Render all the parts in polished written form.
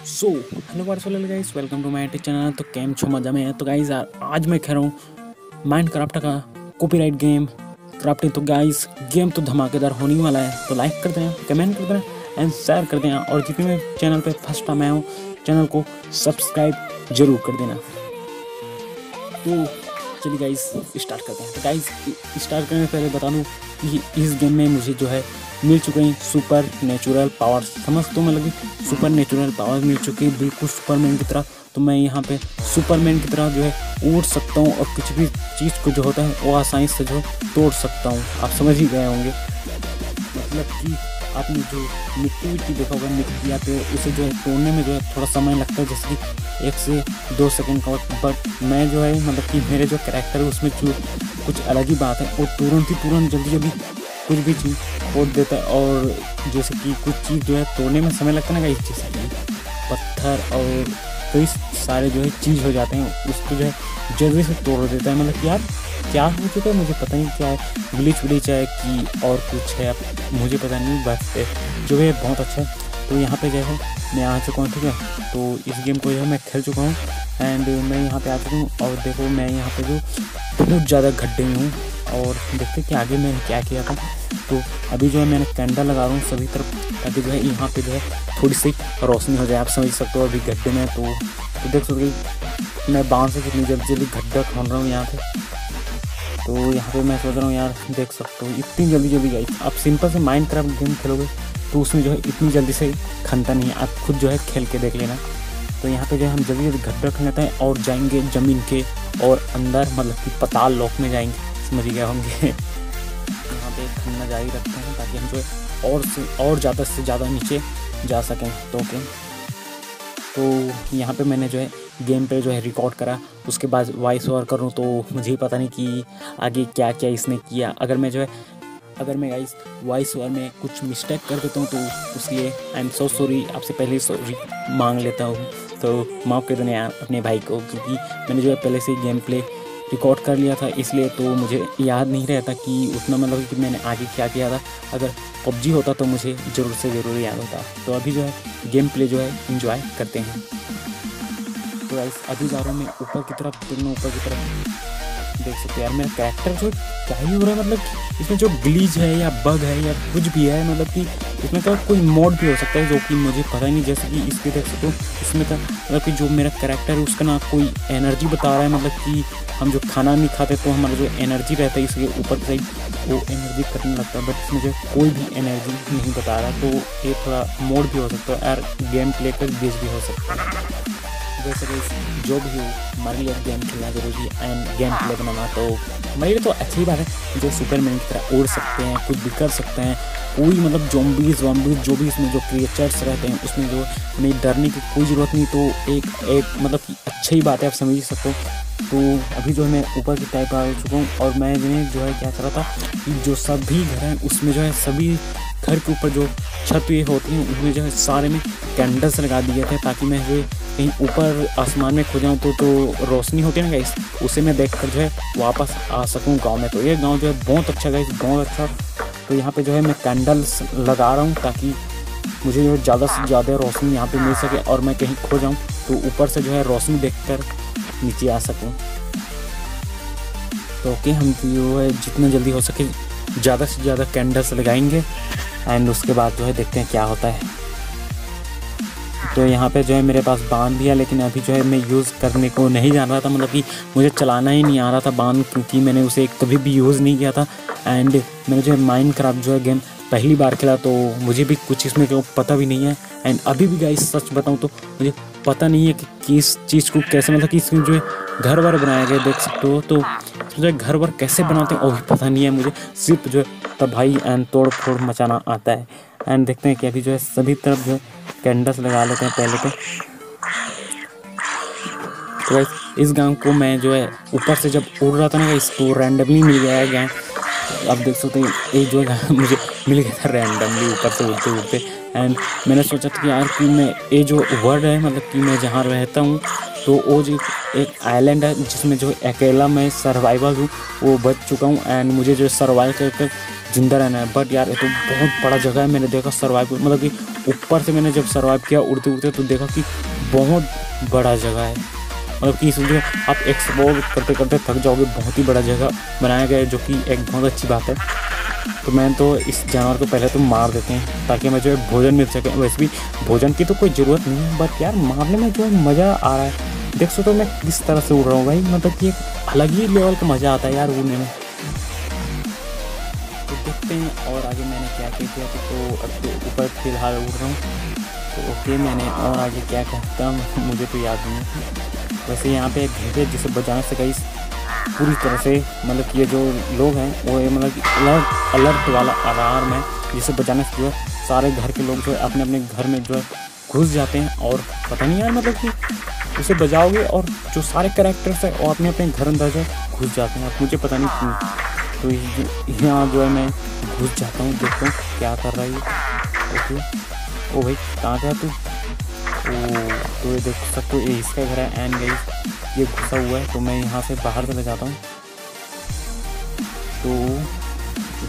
Hello what's up guys, welcome to my YouTube channel. तो केम छो मजा में है। तो गाइस आज मैं कह रहा हूँ माइनक्राफ्ट का कॉपीराइट गेम क्राफ्टिंग। तो गाइस गेम तो धमाकेदार होने वाला है, तो लाइक कर देना, कमेंट कर देना एंड शेयर कर देना। और जितने भी चैनल पे फर्स्ट टाइम आया हूँ चैनल को सब्सक्राइब जरूर कर देना। तो चलिए गाइस स्टार्ट करते हैं। तो गाइस स्टार्ट करने से पहले बता दूँ कि इस गेम में मुझे जो है मिल चुके हैं सुपर नेचुरल पावर्स। समझ तो मैं लगी सुपर नेचुरल पावर्स मिल चुकी है बिल्कुल सुपरमैन की तरह। तो मैं यहाँ पे सुपरमैन की तरह जो है उड़ सकता हूँ और कुछ भी चीज़ को जो होता है वो आसानी से जो तोड़ सकता हूँ। आप समझ ही गए होंगे, मतलब कि आपने जो मिट्टी देखा होगा, मिट्टी आते उसे जो है तोड़ने में जो है थोड़ा समय लगता है, जैसे कि 1 से 2 सेकंड का वक्त। बट मैं जो है मतलब कि मेरे जो कैरेक्टर है उसमें जो कुछ अलग ही बात है, वो तुरंत जल्दी कुछ भी चीज़ खोद देता है। और जैसे कि कुछ चीज़ जो है तोड़ने में समय लगता है ना, इस जैसे कि पत्थर और कई सारे जो है चीज़ हो जाते हैं, उसको जो है जल्दी से तोड़ देता है। मतलब कि यार क्या हो चुका है मुझे पता नहीं, क्या है ग्लिच है कि और कुछ है, मुझे पता नहीं, बस जो है बहुत अच्छा है। तो यहाँ पे जो है मैं आ चुका हूँ, ठीक है। तो इस गेम को जो है मैं खेल चुका हूँ एंड मैं यहाँ पे आ चुका हूँ। और देखो मैं यहाँ पे जो बहुत ज़्यादा गड्ढे में हूँ और देखते कि आगे मैंने क्या किया था। तो अभी जो है मैंने कैंडल लगा रहा हूँ सभी तरफ, ताकि जो है यहाँ पे जो है थोड़ी सी रोशनी हो जाए। आप समझ सकते हो अभी गड्ढे में तो देख सकते हो मैं बांध से कितनी जल्दी गड्ढा खोल रहा हूँ यहाँ पे। तो यहाँ पे मैं सोच रहा हूँ यार, देख सकते हो इतनी जल्दी गई। आप सिंपल से माइनक्राफ्ट गेम खेलोगे तो उसमें जो है इतनी जल्दी से खनता नहीं है, आप खुद जो है खेल के देख लेना। तो यहाँ पे जो है हम जल्दी गड्ढा खन लेते हैं और जाएंगे ज़मीन के और अंदर, मतलब कि पाताल लोक में जाएंगे, समझ गए होंगे। यहाँ पे खनना जारी रखते हैं ताकि हम जो है और ज़्यादा से ज़्यादा नीचे जा सकें। तो ओके, तो यहाँ पे मैंने जो है गेम पे जो है रिकॉर्ड करा, उसके बाद वॉइस ओवर करूँ तो मुझे ही पता नहीं कि आगे क्या क्या इसने किया। अगर मैं गाइस वॉइस ओवर में कुछ मिस्टेक कर देता हूँ तो उसके लिए आई एम सो सॉरी, आपसे पहले ही सॉरी मांग लेता हूँ। तो माफ़ कर देना अपने भाई को, क्योंकि मैंने जो है पहले से गेम प्ले रिकॉर्ड कर लिया था, इसलिए तो मुझे याद नहीं रहता कि उतना, मतलब कि मैंने आगे क्या किया था। अगर पबजी होता तो मुझे ज़रूर से ज़रूर याद होता। तो अभी जो है गेम प्ले जो है एंजॉय करते हैं। तो गाइस अभी जा रहा हूँ मैं ऊपर की तरफ, दोनों ऊपर की तरफ। देख सकते हैं यार मेरा कैरेक्टर जो क्या ही हो रहा है, मतलब इसमें जो ग्लिच है या बग है या कुछ भी है, मतलब कि इसमें का कोई मोड भी हो सकता है जो कि मुझे पता नहीं। जैसे कि इसके देख सकते हो इसमें का मतलब कि जो मेरा कैरेक्टर है उसका ना कोई एनर्जी बता रहा है, मतलब कि हम जो खाना नहीं खाते तो हमारा जो एनर्जी रहता है इसके ऊपर से वो एनर्जी कटने लगता है, बट इसमें जो कोई भी एनर्जी नहीं बता रहा। तो ये थोड़ा मोड भी हो सकता है यार, गेम प्ले का बेस भी हो सकता है। वैसे जो भी हो हमारे लिए गेम खेलना जरूरी है एंड गेम प्ले बनाना तो हमारे लिए तो अच्छी बात है। जो सुपरमैन की तरह उड़ सकते हैं, कुछ भी कर सकते हैं, कोई मतलब ज़ॉम्बीज़ जो भी इसमें जो क्रिएचर्स रहते हैं उसमें जो हमें डरने की कोई ज़रूरत नहीं। तो एक मतलब कि अच्छी बात है, आप समझ सकते हो। तो अभी जो है मैं ऊपर की टाइप आ चुका हूँ और मैं जो है क्या कर रहा था कि जो सभी घर हैं उसमें जो है सभी घर के ऊपर जो छत ये होती हैं उसमें जो है सारे में कैंडल्स लगा दिए थे, ताकि मैं जो कहीं ऊपर आसमान में खो जाऊँ तो रोशनी होती है ना गाइस, उसे मैं देखकर जो है वापस आ सकूँ गांव में। तो ये गांव जो है बहुत अच्छा गाइस, बहुत अच्छा। तो यहाँ पे जो है मैं कैंडल्स लगा रहा हूँ ताकि मुझे जो है ज़्यादा से ज़्यादा रोशनी यहाँ पे मिल सके और मैं कहीं खो जाऊँ तो ऊपर से जो है रोशनी देखकर नीचे आ सकूँ। तो ओके, हम जो है जितना जल्दी हो सके ज़्यादा से ज़्यादा कैंडल्स लगाएंगे एंड उसके बाद जो है देखते हैं क्या होता है। तो यहाँ पे जो है मेरे पास बांध भी है, लेकिन अभी जो है मैं यूज़ करने को नहीं जान रहा था, मतलब कि मुझे चलाना ही नहीं आ रहा था बांध, क्योंकि मैंने उसे कभी भी यूज़ नहीं किया था। एंड मैंने जो है माइनक्राफ्ट जो है गेम पहली बार खेला तो मुझे भी कुछ इसमें जो पता भी नहीं है। एंड अभी भी गाइस सच बताऊँ तो मुझे पता नहीं है कि किस चीज़ को कैसे, मतलब कि इसमें जो है घर वर बनाया गया देख सकते हो, तो जो है घर वर कैसे बनाते हैं वो भी पता नहीं है मुझे, सिर्फ जो है तबाही एंड तोड़ फोड़ मचाना आता है। एंड देखते हैं कि अभी जो है सभी तरफ जो है कैंडल्स लगा लेते हैं पहले तो। गाइस इस गांव को मैं जो है ऊपर से जब उड़ रहा था ना गाइस तो रैंडमली मिल गया है गांव। आप देख सकते हैं ये जो है मुझे मिल गया था रैंडमली ऊपर से उड़ते एंड मैंने सोचा था कि यार कि मैं ये जो वर्ड है, मतलब कि मैं जहाँ रहता हूँ तो वो जो एक आइलैंड है जिसमें जो अकेला मैं सर्वाइवल हूँ वो बच चुका हूँ एंड मुझे जो सर्वाइव कर जिंदा रहना है। बट यार ये तो बहुत बड़ा जगह है, मैंने देखा सर्वाइव, मतलब कि ऊपर से मैंने जब सर्वाइव किया उड़ते उड़ते तो देखा कि बहुत बड़ा जगह है, मतलब कि इसमें आप एक्सप्लोर करते करते थक जाओगे। बहुत ही बड़ा जगह बनाया गया है, जो कि एक बहुत अच्छी बात है। तो मैं तो इस जानवर को पहले तो मार देते हैं ताकि मैं जो है भोजन मिल सके। वैसे भी भोजन की तो कोई ज़रूरत नहीं है, बट यार मारने में जो है मज़ा आ रहा है। देख सकते हो मैं किस तरह से उड़ रहा हूँ भाई, मतलब कि एक अलग ही लेवल का मज़ा आता है यार उड़ने में। तो देखते हैं और आगे मैंने क्या किया था। तो अब तो ऊपर फिलहाल उड़ रहा हूँ, तो ओके मैंने और आगे क्या कहता मुझे तो याद नहीं है। वैसे यहाँ पे एक घर है जिसे बचाने से कई पूरी तरह से, मतलब कि ये जो लोग हैं वो ये मतलब कि अलर्ट वाला अलार्म है, जिसे बचाने से जो है सारे घर के लोग जो है अपने अपने घर में जो है घुस जाते हैं। और पता नहीं यार मतलब कि उसे बजाओगे और जो सारे कैरेक्टर्स हैं वो अपने अपने घर अंदर जो घुस जाते हैं। अब मुझे पता नहीं क्यों, तो यहाँ जो है मैं घुस जाता हूँ, देखता हूँ क्या कर रहा है ये। ओके ओ भाई कहाँ गया तू? तो ये देख सकते हो ये इसका घर है एंड गाइस ये घुसा हुआ है। तो मैं यहाँ से बाहर चला जाता हूँ। तो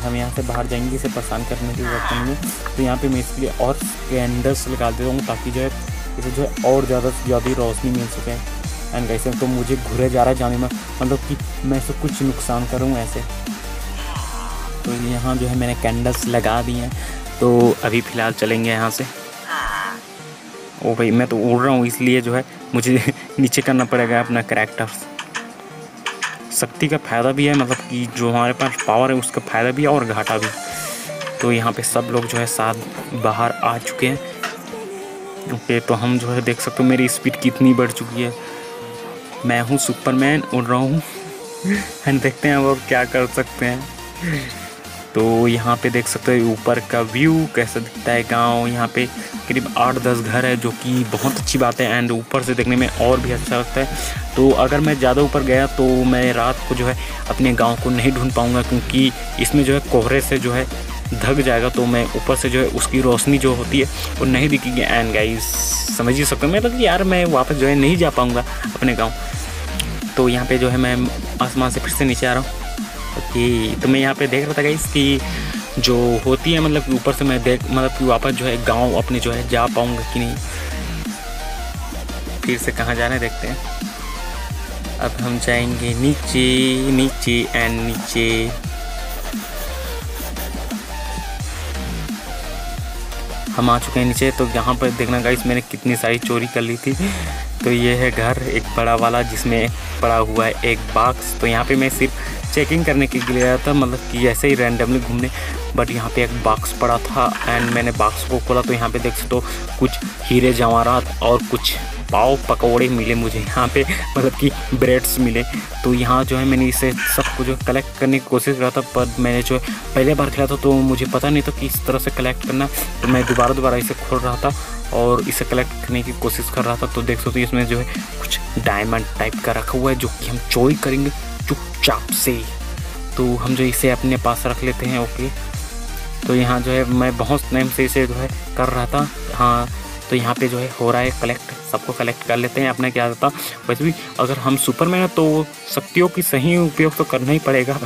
हम यहाँ से बाहर जाएंगे, इसे परेशान करने की जरूरत नहीं है। तो यहाँ पे मैं इसके लिए और कैंडल्स लगा देता हूँ ताकि जो है इसे जो है और ज़्यादा से ज़्यादा रोशनी मिल सके। एंड गाइस तो मुझे घुरे जा रहा है जाने में, मतलब कि मैं इसे कुछ नुकसान करूँ ऐसे। तो यहाँ जो है मैंने कैंडल्स लगा दी हैं, तो अभी फ़िलहाल चलेंगे यहाँ से। ओ भाई मैं तो उड़ रहा हूँ इसलिए जो है मुझे नीचे करना पड़ेगा अपना कैरेक्टर। शक्ति का फ़ायदा भी है, मतलब कि जो हमारे पास पावर है उसका फ़ायदा भी है और घाटा भी। तो यहाँ पे सब लोग जो है साथ बाहर आ चुके हैं। ओके तो हम जो है देख सकते हो मेरी स्पीड कितनी बढ़ चुकी है। मैं हूँ सुपरमैन, उड़ रहा हूँ एंड देखते हैं और क्या कर सकते हैं। तो यहाँ पे देख सकते हो ऊपर का व्यू कैसा दिखता है गांव। यहाँ पे करीब 8-10 घर है, जो कि बहुत अच्छी बात है एंड ऊपर से देखने में और भी अच्छा लगता है। तो अगर मैं ज़्यादा ऊपर गया तो मैं रात को जो है अपने गांव को नहीं ढूंढ पाऊँगा, क्योंकि इसमें जो है कोहरे से जो है ढक जाएगा। तो मैं ऊपर से जो है उसकी रोशनी जो होती है वो नहीं दिखेगी। एंड गाइस समझ ही सकते हो मतलब कि यार मैं वापस जो है नहीं जा पाऊँगा अपने गाँव। तो यहाँ पर जो है मैं आसमान से फिर से नीचे आ रहा हूँ। ओके तो मैं यहाँ पे देख रहा था गाइस कि जो होती है मतलब कि ऊपर से मैं देख मतलब कि वापस जो है गांव अपने जो है जा पाऊँगा कि नहीं। फिर से कहाँ जाना है देखते हैं। अब हम जाएंगे नीचे नीचे एंड नीचे। हम आ चुके हैं नीचे। तो यहाँ पर देखना गाइस मैंने कितनी सारी चोरी कर ली थी। तो ये है घर एक बड़ा वाला जिसमें पड़ा हुआ है एक बॉक्स। तो यहाँ पे मैं सिर्फ चेकिंग करने के लिए आया था, मतलब कि ऐसे ही रैंडमली घूमने। बट यहाँ पे एक बॉक्स पड़ा था एंड मैंने बॉक्स को खोला तो यहाँ पे देख सकते हो कुछ हीरे जवाहरात और कुछ पाव पकौड़े मिले मुझे यहाँ पे, मतलब कि ब्रेड्स मिले। तो यहाँ जो है मैंने इसे सबको जो कलेक्ट करने की कोशिश करा था, पर मैंने जो है पहले बार खेला था तो मुझे पता नहीं था कि इस तरह से कलेक्ट करना। तो मैं दोबारा इसे खोल रहा था और इसे कलेक्ट करने की कोशिश कर रहा था। तो देख सकते हो इसमें जो है कुछ डायमंड टाइप का रखा हुआ है, जो कि हम चोरी करेंगे चुपचाप से। तो हम जो इसे अपने पास रख लेते हैं। ओके तो यहाँ जो है मैं बहुत टाइम से इसे जो है कर रहा था। हाँ तो यहाँ पे जो है हो रहा है कलेक्ट, सबको कलेक्ट कर लेते हैं अपना क्या होता। वैसे भी अगर हम सुपरमैन है तो शक्तियों की सही उपयोग तो करना ही पड़ेगा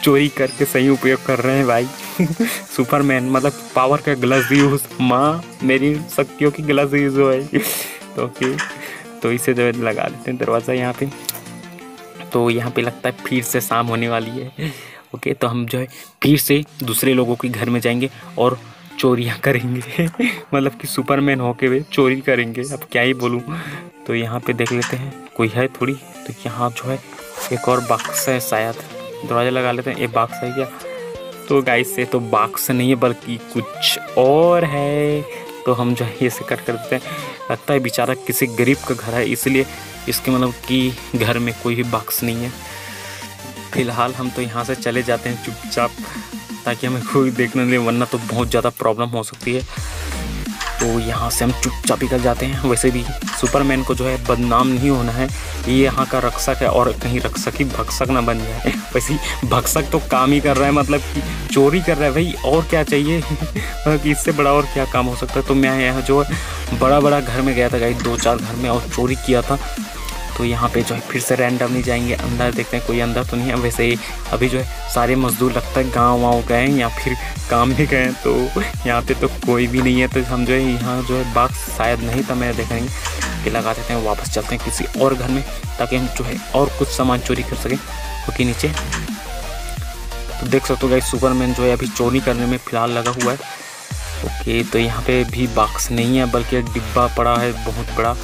चोरी करके सही उपयोग कर रहे हैं भाई सुपरमैन मतलब पावर का गलत यूज़, माँ मेरी शक्तियों की गलत यूज़ है तो ओके तो इसे जो है लगा देते हैं दरवाज़ा यहाँ पे। तो यहाँ पे लगता है फिर से शाम होने वाली है। ओके तो हम जो है फिर से दूसरे लोगों के घर में जाएंगे और चोरियाँ करेंगे मतलब कि सुपरमैन होके वे चोरी करेंगे, अब क्या ही बोलूँ। तो यहाँ पे देख लेते हैं कोई है थोड़ी। तो यहाँ जो है एक और बॉक्स है, शायद दरवाज़ा लगा लेते हैं। ये बॉक्स है क्या? तो गाइस से तो बॉक्स नहीं है बल्कि कुछ और है। तो हम जो है इसे कट कर देते हैं। लगता है बेचारा किसी गरीब का घर है इसलिए इसके मतलब कि घर में कोई भी बॉक्स नहीं है। फिलहाल हम तो यहाँ से चले जाते हैं चुपचाप, ताकि हमें कोई देखने नहीं, वरना तो बहुत ज़्यादा प्रॉब्लम हो सकती है। तो यहाँ से हम चुपचाप ही कर जाते हैं। वैसे भी सुपरमैन को जो है बदनाम नहीं होना है, ये यहाँ का रक्षक है और कहीं रक्षक ही भक्षक ना बन जाए। वैसे ही भक्षक तो काम ही कर रहा है, मतलब कि चोरी कर रहा है भाई, और क्या चाहिए मतलब कि इससे बड़ा और क्या काम हो सकता है। तो मैं यहाँ जो है बड़ा घर में गया था गाइस, 2-4 घर में और चोरी किया था। तो यहाँ पे जो है फिर से रैंडमली जाएंगे अंदर, देखते हैं कोई अंदर तो नहीं है। वैसे ही अभी जो है सारे मजदूर लगता है गाँव वाँव गए हैं या फिर काम में गए हैं, तो यहाँ पे तो कोई भी नहीं है। तो हम जो है यहाँ जो है बॉक्स शायद नहीं था, मैं देखेंगे कि लगा देते हैं, वापस चलते हैं किसी और घर में ताकि हम जो है और कुछ सामान चोरी कर सकें। क्योंकि नीचे तो देख सकते हो गाइस सुपरमैन जो है अभी चोरी करने में फ़िलहाल लगा हुआ है। ओके, तो यहाँ पे भी बॉक्स नहीं है बल्कि एक डिब्बा पड़ा है बहुत बड़ा,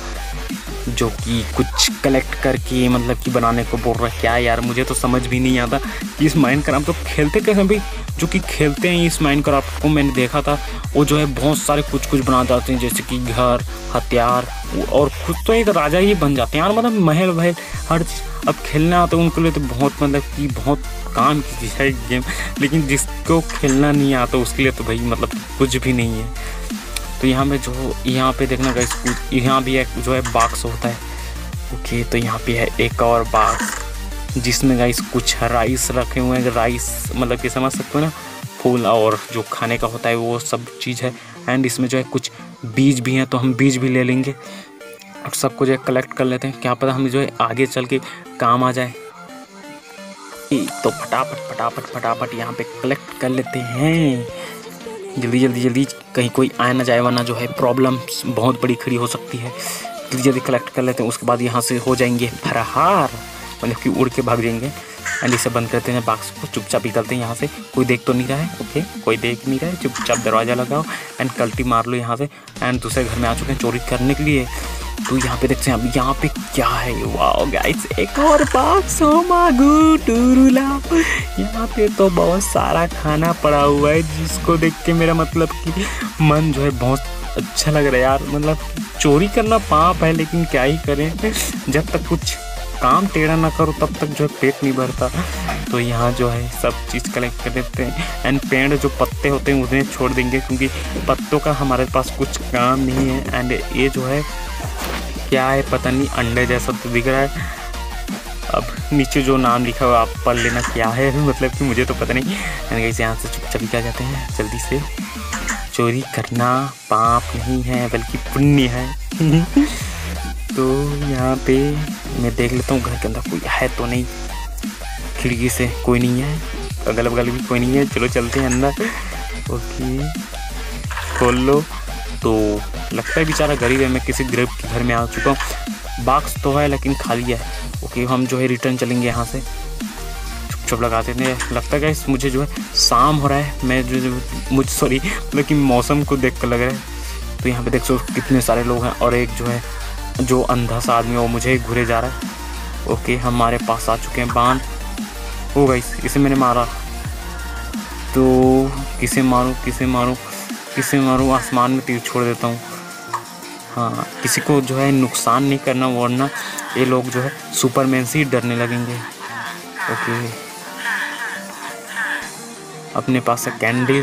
जो कि कुछ कलेक्ट करके मतलब कि बनाने को बोल रहा है। क्या यार, मुझे तो समझ भी नहीं आता कि इस माइनक्राफ्ट तो खेलते कैसे भी, जो कि खेलते हैं इस माइनक्राफ्ट को मैंने देखा था, वो जो है बहुत सारे कुछ बना जाते हैं, जैसे कि घर, हथियार, और खुद तो एक राजा ही बन जाते हैं यार, मतलब महल वहल हर चीज़। अब खेलना आता है उनके लिए तो बहुत मतलब कि बहुत काम की चीज़ है गेम, लेकिन जिसको खेलना नहीं आता उसके लिए तो भाई मतलब कुछ भी नहीं है। तो यहाँ पे देखना गाइस, यहाँ भी एक जो है बॉक्स होता है। ओके, तो यहाँ पे है एक और बॉक्स जिसमें गाइस कुछ राइस रखे हुए हैं। राइस मतलब कि समझ सकते हो ना, फूल और जो खाने का होता है वो सब चीज़ है। एंड इसमें जो है कुछ बीज भी हैं, तो हम बीज भी ले लेंगे और सबको जो है कलेक्ट कर लेते हैं, क्या पता हमें जो है आगे चल के काम आ जाए। तो फटाफट यहाँ पे कलेक्ट कर लेते हैं, जल्दी कहीं कोई आया ना जाए, वरना जो है प्रॉब्लम बहुत बड़ी खड़ी हो सकती है। जल्दी कलेक्ट कर लेते हैं, उसके बाद यहाँ से हो जाएंगे फरार, मतलब कि उड़ के भाग जाएंगे। एंड इसे बंद करते हैं, बॉक्स को चुपचाप निकलते हैं यहाँ से। कोई देख तो नहीं रहा है, ओके कोई देख नहीं रहा है, चुपचाप दरवाज़ा लगाओ एंड कल्टी मार लो यहाँ से। एंड दूसरे घर में आ चुके हैं चोरी करने के लिए। तो यहाँ पे देखते हैं अब यहाँ पे क्या है। वाओ गाइस, एक और बॉक्स, ओ मागू टुरुला। यहाँ पे तो बहुत सारा खाना पड़ा हुआ है, जिसको देख के मेरा मतलब कि मन जो है बहुत अच्छा लग रहा है यार। मतलब चोरी करना पाप है, लेकिन क्या ही करें, जब तक कुछ काम टेढ़ा ना करो तब तक जो है पेट नहीं भरता। तो यहाँ जो है सब चीज़ कलेक्ट कर लेते हैं। एंड पेड़ जो पत्ते होते हैं उन्हें छोड़ देंगे, क्योंकि पत्तों का हमारे पास कुछ काम नहीं है। एंड ये जो है क्या है पता नहीं, अंडे जैसा तो दिख रहा है। अब नीचे जो नाम लिखा हुआ आप पढ़ लेना क्या है, मतलब कि मुझे तो पता नहीं। एंड यहाँ से चुपचाप क्या जाते हैं जल्दी से। चोरी करना पाप नहीं है बल्कि पुण्य है। तो यहाँ पे मैं देख लेता हूँ घर के अंदर कोई है तो नहीं। खिड़की से कोई नहीं है, अगल बगल भी कोई नहीं है। चलो चलते हैं अंदर। ओके, खोल लो। तो लगता है बेचारा गरीब है, मैं किसी गरीब के घर में आ चुका हूँ। बॉक्स तो है लेकिन खाली है। ओके, हम जो है रिटर्न चलेंगे यहाँ से। चुप लगाते हैं। लगता है गाइस मुझे जो है शाम हो रहा है, मैं जो सॉरी मतलब कि मौसम को देख कर लग रहा है। तो यहाँ पे देख सकते कितने सारे लोग हैं, और एक जो है जो अंधा सा आदमी है वो मुझे घुरे जा रहा है। ओके, हमारे पास आ चुके हैं बांध। ओ गाइस, इसे मैंने मारा, तो किसे मारूं, आसमान में तीर छोड़ देता हूँ। हाँ, किसी को जो है नुकसान नहीं करना, वरना ये लोग जो है सुपरमैन से ही डरने लगेंगे। ओके, अपने पास है कैंडल।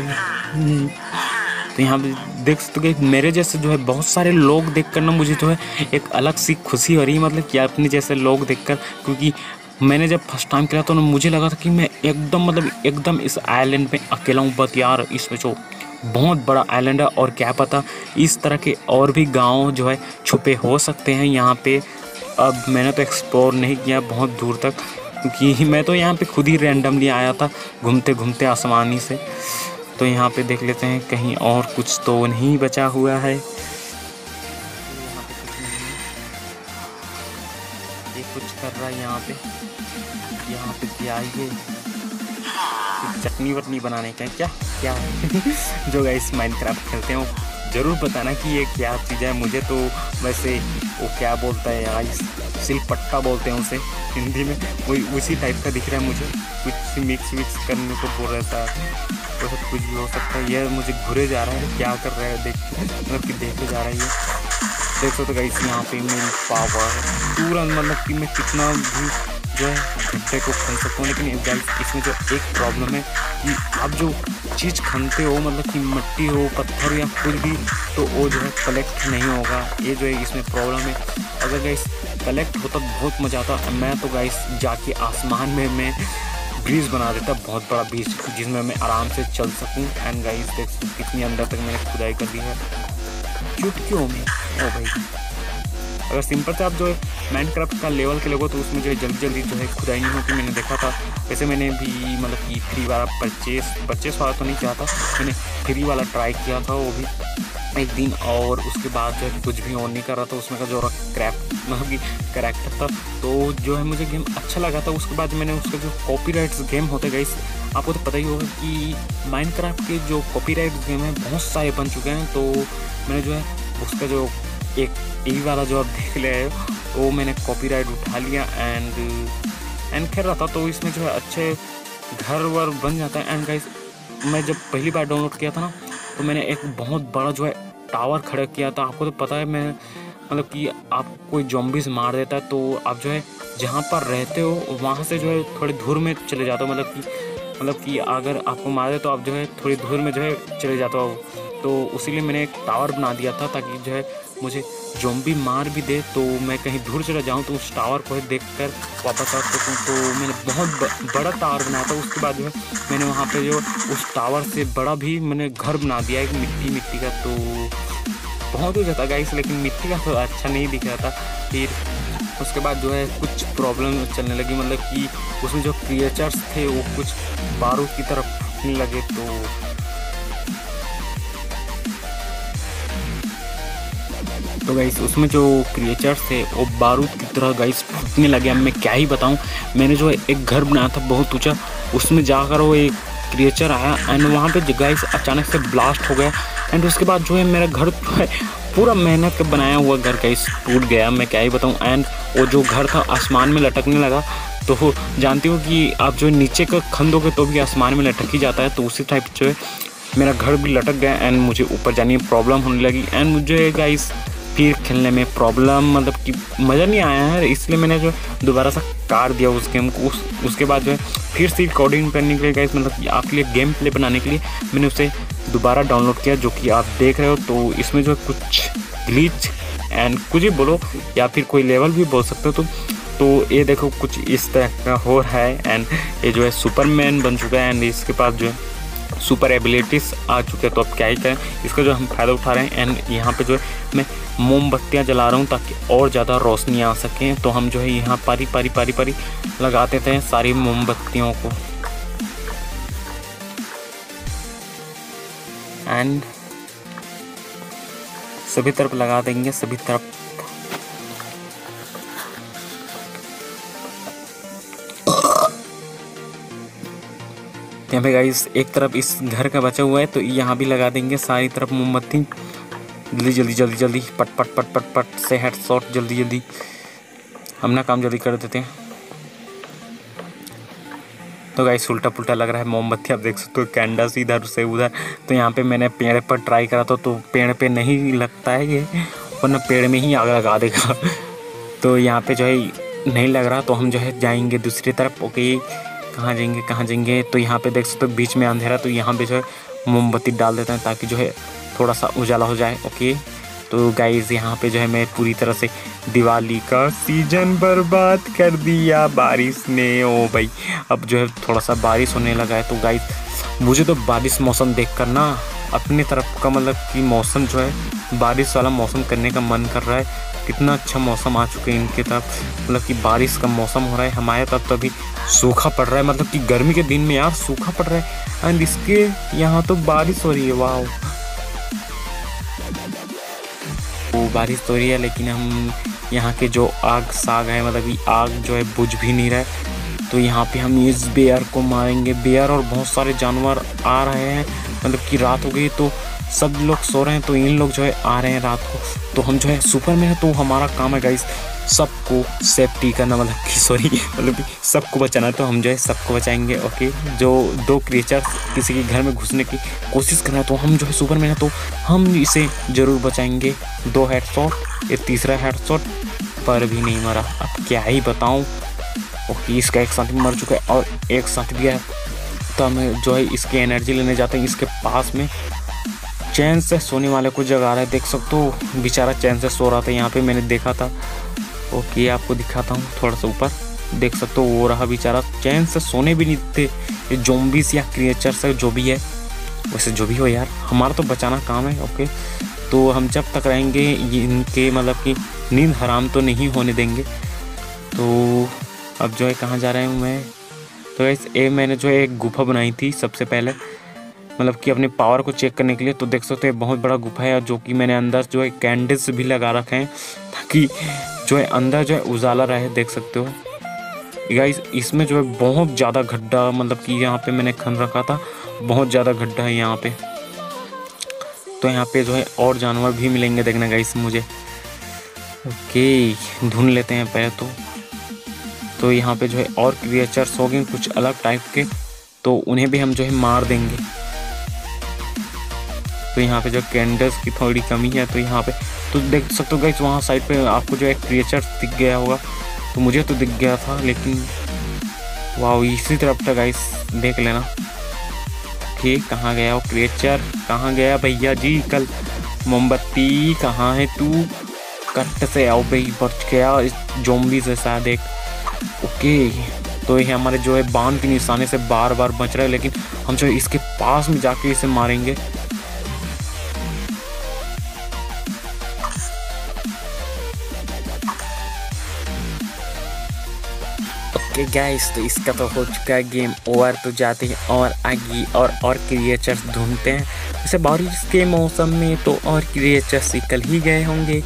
तो यहाँ पे देख सकते हो कि मेरे जैसे जो है बहुत सारे लोग देखकर ना मुझे जो है एक अलग सी खुशी हो रही है, मतलब कि अपने जैसे लोग देखकर। क्योंकि मैंने जब फर्स्ट टाइम किया तो मुझे लगा था कि मैं एकदम इस आइलैंड में अकेला हूँ। बट यार इसमें जो बहुत बड़ा आइलैंड है, और क्या पता इस तरह के और भी गांव जो है छुपे हो सकते हैं यहाँ पे। अब मैंने तो एक्सप्लोर नहीं किया बहुत दूर तक, क्योंकि मैं तो यहाँ पे खुद ही रैंडमली आया था घूमते घूमते आसमानी से। तो यहाँ पे देख लेते हैं कहीं और कुछ तो नहीं बचा हुआ है। ये कुछ कर रहा है यहाँ पे क्या है, चटनी वटनी बनाने का क्या है। जो गाइस माइनक्राफ्ट खेलते हैं ज़रूर बताना कि ये क्या चीज़ है। मुझे तो वैसे वो क्या बोलता है यार, सिलपट्टा बोलते हैं उसे हिंदी में, वही उसी टाइप का दिख रहा है मुझे। कुछ मिक्स करने को बोल रहा था, तो सब कुछ भी हो सकता है। यह मुझे घुरे जा रहा है, क्या कर रहा है देखे जा रहा है ये। देखो तो गाइस यहाँ पे मेन पावर तुरंत, मतलब कि मैं कितना भी जो है गड्ढे को खन सकता हूँ। लेकिन गाइस इसमें जो एक प्रॉब्लम है कि आप जो चीज़ खनते हो, मतलब कि मिट्टी हो, पत्थर या कुछ भी, तो वो जो है कलेक्ट नहीं होगा। ये जो है इसमें प्रॉब्लम है। अगर गाइस कलेक्ट होता तो बहुत मज़ा आता। मैं तो गाइस जाके आसमान में मैं ब्रिज बना देता, बहुत बड़ा ब्रिज, जिसमें मैं आराम से चल सकूँ। एंड गाइस देख कितनी अंदर तक मैंने खुदाई कर दी है चुटकियों में। ओ भाई अगर सिंपल से आप जो है माइनक्राफ्ट का लेवल के लोगो तो उसमें जो है जल्दी जल्दी जो है खुदाई नहीं होती। मैंने देखा था, वैसे मैंने भी मतलब कि फ्री वाला परचेस वाला तो नहीं किया था, मैंने फ्री वाला ट्राई किया था वो भी एक दिन, और उसके बाद जो है कुछ भी ऑन नहीं कर रहा था उसमें का जो क्रैफ्ट मतलब कि करैक्टर था, तो जो है मुझे गेम अच्छा लगा था। उसके बाद मैंने उसका जो कॉपीराइट्स गेम होते गए, आपको तो पता ही होगा कि माइनक्राफ्ट के जो कॉपीराइट्स गेम हैं बहुत सारे बन चुके हैं, तो मैंने जो है उसका जो एक यही वाला जो आप देख ले रहे हो वो मैंने कॉपीराइट उठा लिया एंड खेल रहा था। तो इसमें जो है अच्छे घर वर बन जाता है। एंड गाइस मैं जब पहली बार डाउनलोड किया था ना तो मैंने एक बहुत बड़ा जो है टावर खड़ा किया था। आपको तो पता है मैं मतलब कि आप कोई ज़ॉम्बीज़ मार देता है तो आप जो है जहाँ पर रहते हो वहाँ से जो है थोड़ी दूर में चले जाते हो, मतलब कि अगर आपको मार दे तो आप जो है थोड़ी दूर में जो है चले जाते हो। तो उसीलिए मैंने एक टावर बना दिया था ताकि जो है मुझे ज़ॉम्बी मार भी दे तो मैं कहीं दूर चला जाऊँ तो उस टावर को देख कर वापस आ सकूँ। तो मैंने बहुत बड़ा टावर बनाया था। उसके बाद जो है मैंने वहाँ पे जो उस टावर से बड़ा भी मैंने घर बना दिया एक मिट्टी का, तो बहुत हो जाता गाइस, लेकिन मिट्टी का तो अच्छा नहीं दिख रहा था। फिर उसके बाद जो है कुछ प्रॉब्लम चलने लगी, मतलब कि उसमें जो क्रिएचर्स थे वो कुछ बारूद की तरफ फूटने लगे। तो गाइस उसमें जो क्रिएचर्स थे वो बारूद की तरह गाइस फूटने लगे। अब मैं क्या ही बताऊं, मैंने जो एक घर बनाया था बहुत ऊंचा, उसमें जाकर वो एक क्रिएचर आया एंड वहाँ पे गाइस अचानक से ब्लास्ट हो गया। एंड उसके बाद जो है मेरा घर जो है पूरा मेहनत का बनाया हुआ घर गाइस टूट गया, मैं क्या ही बताऊं। एंड वो जो घर था आसमान में लटकने लगा, तो जानती हो कि आप जो नीचे का खंदोगे तो भी आसमान में लटक ही जाता है, तो उसी टाइप जो है मेरा घर भी लटक गया एंड मुझे ऊपर जाने में प्रॉब्लम होने लगी। एंड मुझे गाइस फिर खेलने में प्रॉब्लम मतलब कि मज़ा नहीं आया है, इसलिए मैंने जो दोबारा सा काट दिया उस गेम को। उसके बाद जो है फिर से रिकॉर्डिंग करने के लिए गाइस मतलब कि आपके लिए गेम प्ले बनाने के लिए मैंने उसे दोबारा डाउनलोड किया, जो कि आप देख रहे हो। तो इसमें जो है कुछ ग्लिच एंड कुछ ही बोलो या फिर कोई लेवल भी बोल सकते हो। तो ये देखो कुछ इस तरह का हो रहा है एंड ये जो है सुपरमैन बन चुका है एंड इसके पास जो है सुपर एबिलिटीज़ आ चुके हैं। तो अब क्या ही करें, इसका जो हम फ़ायदा उठा रहे हैं। एंड यहाँ पे जो है मैं मोमबत्तियाँ जला रहा हूँ ताकि और ज़्यादा रोशनी आ सकें। तो हम जो है यहाँ पारी लगाते थे सारी मोमबत्तियों को एंड सभी तरफ लगा देंगे, सभी तरफ। यहाँ पे गाइस एक तरफ इस घर का बचा हुआ है तो यहाँ भी लगा देंगे सारी तरफ मोमबत्ती। जल्दी पट से हेडशॉट जल्दी अपना काम जल्दी कर देते हैं। तो गाइस उल्टा पुल्टा लग रहा है मोमबत्ती, आप देख सकते हो कैंडल्स इधर से उधर। तो यहाँ पे मैंने पेड़ पर ट्राई करा था तो पेड़ पे नहीं लगता है ये, वरना पेड़ में ही आग लगा देगा। तो यहाँ पे जो है नहीं लग रहा, तो हम जो है जाएंगे दूसरी तरफ। ओके कहाँ जाएंगे, तो यहाँ पे देख सकते हो बीच में अंधेरा, तो यहाँ पे जो है मोमबत्ती डाल देते हैं ताकि जो है थोड़ा सा उजाला हो जाए। ओके तो गाइस यहाँ पे जो है मैं पूरी तरह से दिवाली का सीजन बर्बाद कर दिया बारिश ने। ओ भाई अब जो है थोड़ा सा बारिश होने लगा है। तो गाइस मुझे तो बारिश मौसम देख कर ना अपनी तरफ का मतलब कि मौसम जो है बारिश वाला मौसम करने का मन कर रहा है। कितना अच्छा मौसम आ चुके हैं इनके तरफ, मतलब कि बारिश का मौसम हो रहा है। हमारे तरफ तो अभी सूखा पड़ रहा है, मतलब कि गर्मी के दिन में यार सूखा पड़ रहा है एंड इसके यहाँ तो बारिश हो रही है। वाह वो बारिश तो हो रही है, लेकिन हम यहाँ के जो आग साग है मतलब कि आग जो है बुझ भी नहीं रहा है। तो यहाँ पे हम इस बेयर को मारेंगे। बेयर और बहुत सारे जानवर आ रहे हैं, मतलब कि रात हो गई तो सब लोग सो रहे हैं, तो इन लोग जो है आ रहे हैं रात को। तो हम जो है सुपरमैन है तो हमारा काम है गाइस सबको सेफ्टी करना, मतलब कि सॉरी मतलब कि सबको बचाना है। तो हम जो है सबको बचाएंगे। ओके जो दो क्रिएचर किसी के घर में घुसने की कोशिश कर रहे हैं तो हम जो है सुपरमैन है तो हम इसे ज़रूर बचाएंगे। 2 हेडशॉट, ये तीसरा हेडशॉट पर भी नहीं मरा। अब क्या ही बताऊँ। ओके इसका एक साथी मर चुका है और एक साथी भी है। तो हम जो है इसकी एनर्जी लेने जाते हैं। इसके पास में चैन से सोने वाले को जगा रहा है, देख सकते हो बेचारा चैन से सो रहा था, यहाँ पे मैंने देखा था। ओके आपको दिखाता हूँ थोड़ा सा ऊपर, देख सकते हो वो रहा बेचारा, चैन से सोने भी नहीं थे। ये ज़ॉम्बीज़ या क्रिएचर्स है जो भी है, वैसे जो भी हो यार हमारा तो बचाना काम है। ओके तो हम जब तक रहेंगे इनके मतलब कि नींद हराम तो नहीं होने देंगे। तो अब जो है कहाँ जा रहा हूँ मैं। तो गाइस ये मैंने जो है एक गुफा बनाई थी सबसे पहले, मतलब कि अपने पावर को चेक करने के लिए। तो देख सकते हैं बहुत बड़ा गुफा है, जो कि मैंने अंदर जो है कैंडल्स भी लगा रखे हैं ताकि जो है अंदर जो है उजाला रहे। देख सकते हो गाइस इसमें जो है बहुत ज़्यादा गड्ढा, मतलब कि यहाँ पे मैंने खन रखा था, बहुत ज़्यादा गड्ढा है यहाँ पे। तो यहाँ पे जो है और जानवर भी मिलेंगे देखना गाइस मुझे। ओके ढूंढ लेते हैं पहले तो यहाँ पे जो है और क्रिएचर्स हो गए कुछ अलग टाइप के, तो उन्हें भी हम जो है मार देंगे। तो यहाँ पे जो कैंडल्स की थोड़ी कमी है, तो यहाँ पे तो देख सकते हो गाइस वहाँ साइड पे आपको जो है क्रिएचर दिख गया होगा। तो मुझे तो दिख गया था, लेकिन वाह इसी तरफ था गाइस, देख लेना। ओके कहाँ गया वो क्रिएचर, कहाँ गया भैया जी। कल मोमबत्ती कहाँ है तू, कट से आओ भाई, बच गया इस ज़ॉम्बी से शायद एक। ओके तो ये हमारे जो है बाण के निशाने से बार बार बच रहा है, लेकिन हम जो है इसके पास में जाके इसे मारेंगे। ओके गाइस तो इसका तो हो चुका है गेम ओवर। तो जाते हैं और आगे और क्रिएचर्स ढूंढते हैं। वैसे बारिश के मौसम में तो और क्रिएचर्स निकल ही गए होंगे,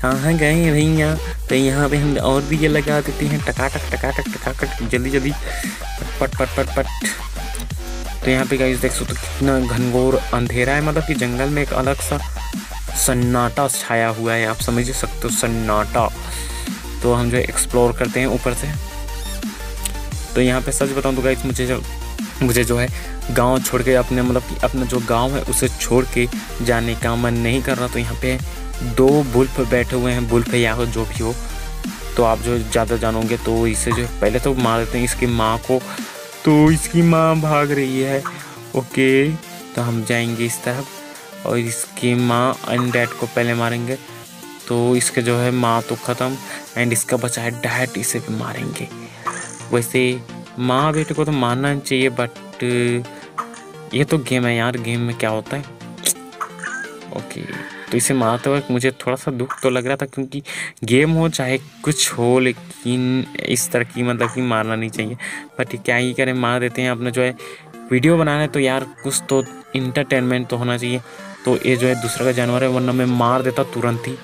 कहाँ गए भैया। तो यहाँ पे हम और भी ये लगा देते हैं, टकाटक टकाटक टकाटक, जल्दी जल्दी पट पट पट पट। तो यहाँ पे गाइस देख सकते हो कितना घनघोर अंधेरा है, मतलब कि जंगल में एक अलग सा सन्नाटा छाया हुआ है, आप समझ सकते हो सन्नाटा। तो हम जो है एक्सप्लोर करते हैं ऊपर से। तो यहाँ पे सच बताऊँ तो गाइस मुझे जो है गांव छोड़ के अपने, मतलब कि अपना जो गांव है उसे छोड़ के जाने का मन नहीं कर रहा। तो यहाँ पे 2 वुल्फ बैठे हुए हैं, वुल्फ या हो जो भी हो, तो आप जो ज़्यादा जानोगे। तो इसे जो पहले तो मार देते हैं इसकी माँ को। तो इसकी माँ भाग रही है। ओके तो हम जाएंगे इस तरफ और इसकी माँ अनडेड को पहले मारेंगे। तो इसके जो है माँ तो ख़त्म, एंड इसका बचा है डैड, इसे भी मारेंगे। वैसे माँ बेटे को तो मारना चाहिए, बट ये तो गेम है यार, गेम में क्या होता है। ओके तो इसे मारते वक्त मुझे थोड़ा सा दुख तो लग रहा था, क्योंकि गेम हो चाहे कुछ हो, लेकिन इस तरह की मतलब कि मारना नहीं चाहिए। बट क्या ही करें, मार देते हैं। अपना जो है वीडियो बनाना है तो यार कुछ तो इंटरटेनमेंट तो होना चाहिए। तो ये जो है दूसरा का जानवर है, वरना मैं मार देता तुरंत ही।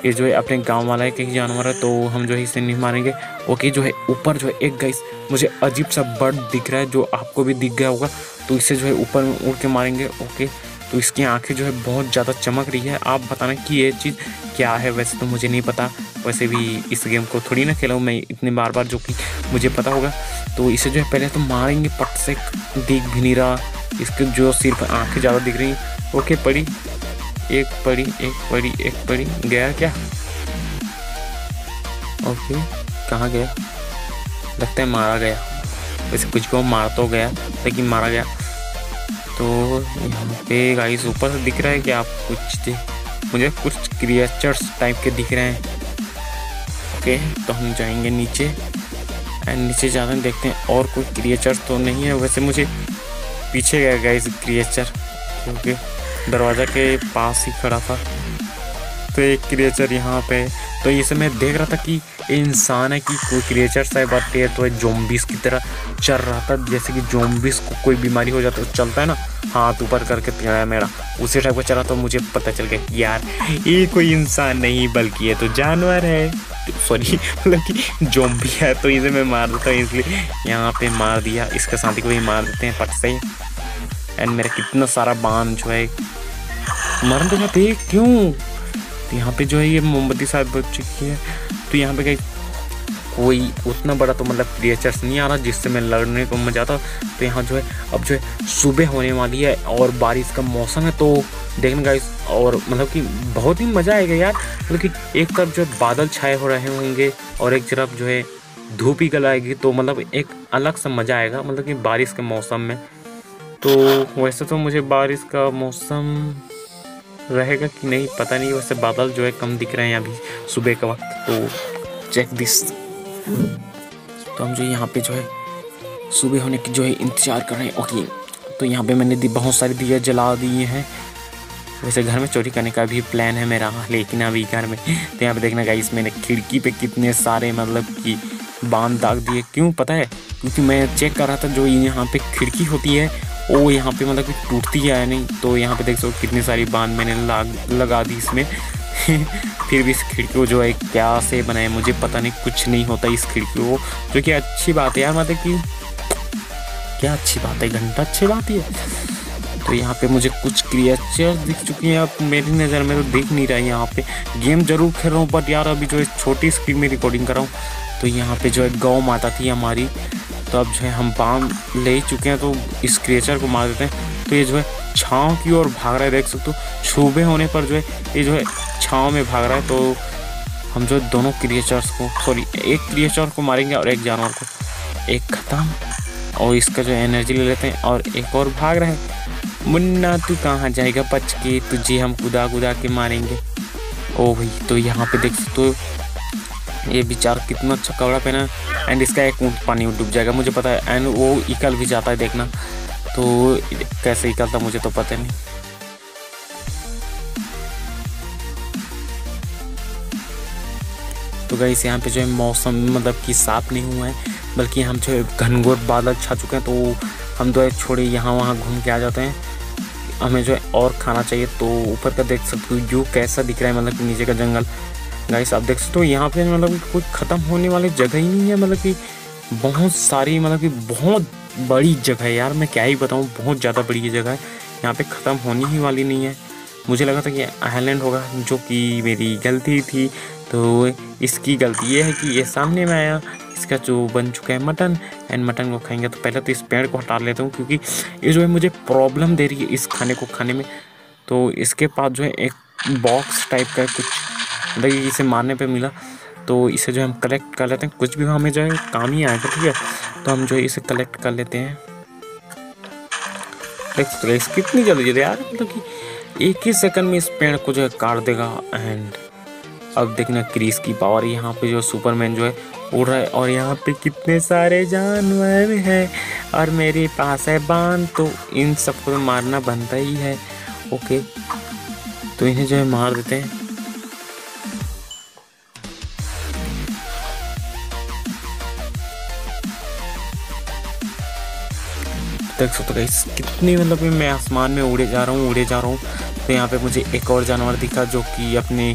ये जो है अपने गांव वाला है कहीं जानवर है, तो हम जो है इसे नहीं मारेंगे। ओके जो है ऊपर जो है एक गाइस मुझे अजीब सा बर्ड दिख रहा है, जो आपको भी दिख गया होगा। तो इसे जो है ऊपर में उड़ के मारेंगे। ओके तो इसकी आंखें जो है बहुत ज़्यादा चमक रही है। आप बताना कि ये चीज़ क्या है, वैसे तो मुझे नहीं पता। वैसे भी इस गेम को थोड़ी ना खेला हूँ मैं इतनी बार जो कि मुझे पता होगा। तो इसे जो है पहले तो मारेंगे, पट से दिख भी नहीं रहा, इसके जो सिर्फ आँखें ज़्यादा दिख रही हैं। ओके पड़ी एक पड़ी गया क्या। ओके कहाँ गया, लगता है मारा गया। वैसे कुछ को मार तो गया, लेकिन मारा गया। तो यहाँ पे गाइस ऊपर से दिख रहा है कि आप मुझे कुछ क्रिएचर्स टाइप के दिख रहे हैं। ओके तो हम जाएंगे नीचे, एंड नीचे जाते हैं, देखते हैं और कोई क्रिएचर्स तो नहीं है। वैसे मुझे पीछे गया गाइस क्रिएचर, क्योंकि दरवाज़ा के पास ही खड़ा था। तो एक क्रिएचर यहाँ पे, तो ये सब मैं देख रहा था कि इंसान है कि कोई क्रिएचर है, बट ये तो ज़ॉम्बीज़ की तरह चल रहा था। जैसे कि ज़ॉम्बीज़ को कोई बीमारी हो जाता है तो चलता है ना, हाथ ऊपर करके तेरा मेरा, उसी टाइप का चला। तो मुझे पता चल गया कि यार ये कोई इंसान नहीं बल्कि ये तो जानवर है, सॉरी मतलब कि ज़ॉम्बी है। तो इसे मैं मार देता हूँ, इसलिए यहाँ पे मार दिया। इसके साथी को भी मार देते हैं पट से। एंड मेरा कितना सारा बाण जो है मर तो जाते क्यों। तो यहाँ पे जो है ये मोमबत्ती शायद बच चुकी है। तो यहाँ पे कोई उतना बड़ा तो मतलब क्रिएचर्स नहीं आ रहा जिससे मैं लड़ने को मजा आता। तो यहाँ जो है अब जो है सुबह होने वाली है और बारिश का मौसम है, तो देखने गाइस और मतलब कि बहुत ही मज़ा आएगा यार। मतलब कि एक तरफ जो है बादल छाए हो रहे होंगे और एक तरफ जो है धूप ही आएगी, तो मतलब एक अलग सा मज़ा आएगा, मतलब कि बारिश के मौसम में। तो वैसे तो मुझे बारिश का मौसम रहेगा कि नहीं पता नहीं। वैसे बादल जो है कम दिख रहे हैं अभी सुबह का वक्त। तो चेक दिस। तो हम जो यहाँ पे जो है सुबह होने की जो है इंतज़ार कर रहे हैं। ओके तो यहाँ पे मैंने बहुत सारे दिए जला दिए हैं। वैसे घर में चोरी करने का भी प्लान है मेरा, लेकिन अभी घर में तो यहाँ पे देखना गाइस मैंने खिड़की पे कितने सारे मतलब कि बांध दाग दिए। क्यों पता है? क्योंकि मैं चेक कर रहा था जो यहाँ पे खिड़की होती है वो यहाँ पे मतलब कि टूटती है या नहीं। तो यहाँ पे देख सकते कितनी सारी बांध मैंने लगा दी इसमें फिर भी इस खिड़की को जो है क्या से बनाए मुझे पता नहीं, कुछ नहीं होता इस खिड़की को, जो कि अच्छी बात है यार, मतलब कि क्या अच्छी बात है, घंटा अच्छी बात है। तो यहाँ पे मुझे कुछ क्रिएचर दिख चुकी हैं, अब मेरी नज़र में तो दिख नहीं रहा है। यहाँ पे गेम जरूर खेल रहा हूँ बट यार अभी जो है छोटी स्क्रीन में रिकॉर्डिंग कर रहा हूँ। तो यहाँ पे जो है गौ माता थी हमारी, तो अब जो है हम बांध ले चुके हैं, तो इस क्रिएचर को मार देते हैं। तो ये जो है छाँव की ओर भाग रहा है, देख सकते हो सुबह होने पर जो है ये जो है छाँव में भाग रहा है। तो हम जो दोनों क्रिएचर्स को, सॉरी एक क्रिएचर को मारेंगे और एक जानवर को, एक ख़त्म, और इसका जो एनर्जी ले लेते हैं और एक और भाग रहा है। मुन्ना तू कहाँ जाएगा बच के, तुझे हम कुदा के मारेंगे। ओ भाई, तो यहाँ पे देख सकते हो ये बेचारा कितना अच्छा कपड़ा पहना है, एंड इसका एक ऊँट पानी में डूब जाएगा मुझे पता है, एंड वो इकल भी जाता है देखना। तो कैसे इकलता मुझे तो पता नहीं। तो गाइस यहाँ पे जो है मौसम मतलब कि साफ नहीं हुआ है, बल्कि हम जो है घनघोर बादल छा चुके हैं। तो हम जो है छोड़े यहाँ वहाँ घूम के आ जाते हैं, हमें जो है और खाना चाहिए। तो ऊपर का देख सकते हो व्यू कैसा दिख रहा है, मतलब कि नीचे का जंगल। गाइस आप देख सकते हो यहाँ पे मतलब कुछ ख़त्म होने वाली जगह ही नहीं है, मतलब कि बहुत सारी, मतलब कि बहुत बड़ी जगह है यार, मैं क्या ही बताऊँ, बहुत ज़्यादा बड़ी ये जगह है। यहाँ पे ख़त्म होने ही वाली नहीं है। मुझे लगा था कि आइलैंड होगा, जो कि मेरी गलती थी। तो इसकी गलती ये है कि ये सामने में आया, इसका जो बन चुका है मटन, एंड मटन को खाएंगे। तो पहले तो इस पेड़ को हटा लेता हूँ, क्योंकि ये जो है मुझे प्रॉब्लम दे रही है इस खाने को खाने में। तो इसके पास जो है एक बॉक्स टाइप का कुछ, मतलब इसे मारने पे मिला। तो इसे जो है हम कलेक्ट कर लेते हैं, कुछ भी हमें जो है काम ही आएगा, ठीक है। तो हम जो है इसे कलेक्ट कर लेते हैं। देख सकते हैं कितनी जल्दी यार, मतलब कि एक ही सेकंड में इस पेड़ को जो है काट देगा। एंड अब देखना क्रिस की पावर, यहाँ पे जो सुपरमैन जो है उड़ रहा है, और यहाँ पे कितने सारे जानवर हैं और मेरे पास है बांध, तो इन सबको मारना बनता ही है। ओके, तो इन्हें जो है मार देते हैं। देख सकते हो कितनी, मतलब मैं आसमान में उड़े जा रहा हूँ। तो यहाँ पे मुझे एक और जानवर दिखा जो कि अपने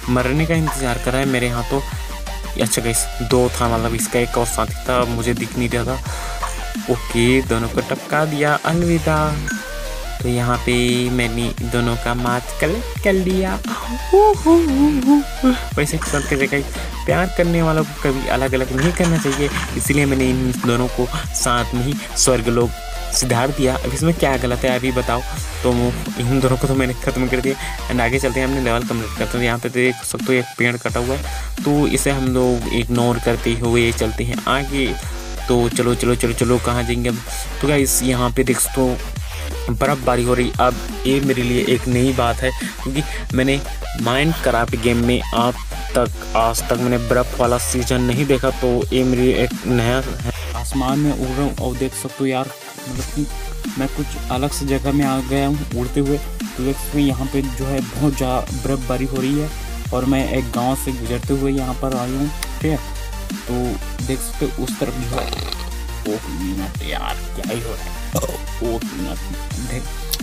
मरने का इंतज़ार कर रहा है मेरे हाथों। अच्छा गाइस, दो था, मतलब इसका एक और साथी था, मुझे दिख नहीं रहा था। ओके, दोनों को टपका दिया, अलविदा। तो यहाँ पे मैंने दोनों का मार्च कलेक्ट कर लिया। वैसे सब के जगह प्यार करने वालों को कभी अलग अलग नहीं करना चाहिए, इसलिए मैंने इन दोनों को साथ में ही स्वर्गलोक सिधार दिया। अब इसमें क्या गलत है अभी बताओ। तो इन दोनों को तो मैंने ख़त्म कर दिया, एंड आगे चलते हैं, हमने लेवल कंप्लीट करते हैं। यहाँ पे देख सकते हो एक पेड़ कटा हुआ है, तो इसे हम लोग इग्नोर करते हुए चलते हैं आगे। तो चलो चलो चलो चलो, कहाँ जाएंगे अब। तो गाइस यहाँ पे देख सकते हो बर्फ़बारी हो रही। अब ये मेरे लिए एक नई बात है, क्योंकि मैंने माइनक्राफ्ट गेम में आज तक मैंने बर्फ़ वाला सीजन नहीं देखा। तो ये मेरी एक नया है। आसमान में उड़ रहा हूँ और देख सकते हो यार, मतलब कि मैं कुछ अलग से जगह में आ गया हूँ उड़ते हुए। तो देख सकते हो यहाँ पे जो है बहुत ज़्यादा बर्फ़बारी हो रही है, और मैं एक गांव से गुजरते हुए यहाँ पर आया हूँ, ठीक है। तो देख सकते हो उस तरफ जो है, ओह मिनट यार क्या ही हो रहा है, ओह मिनट।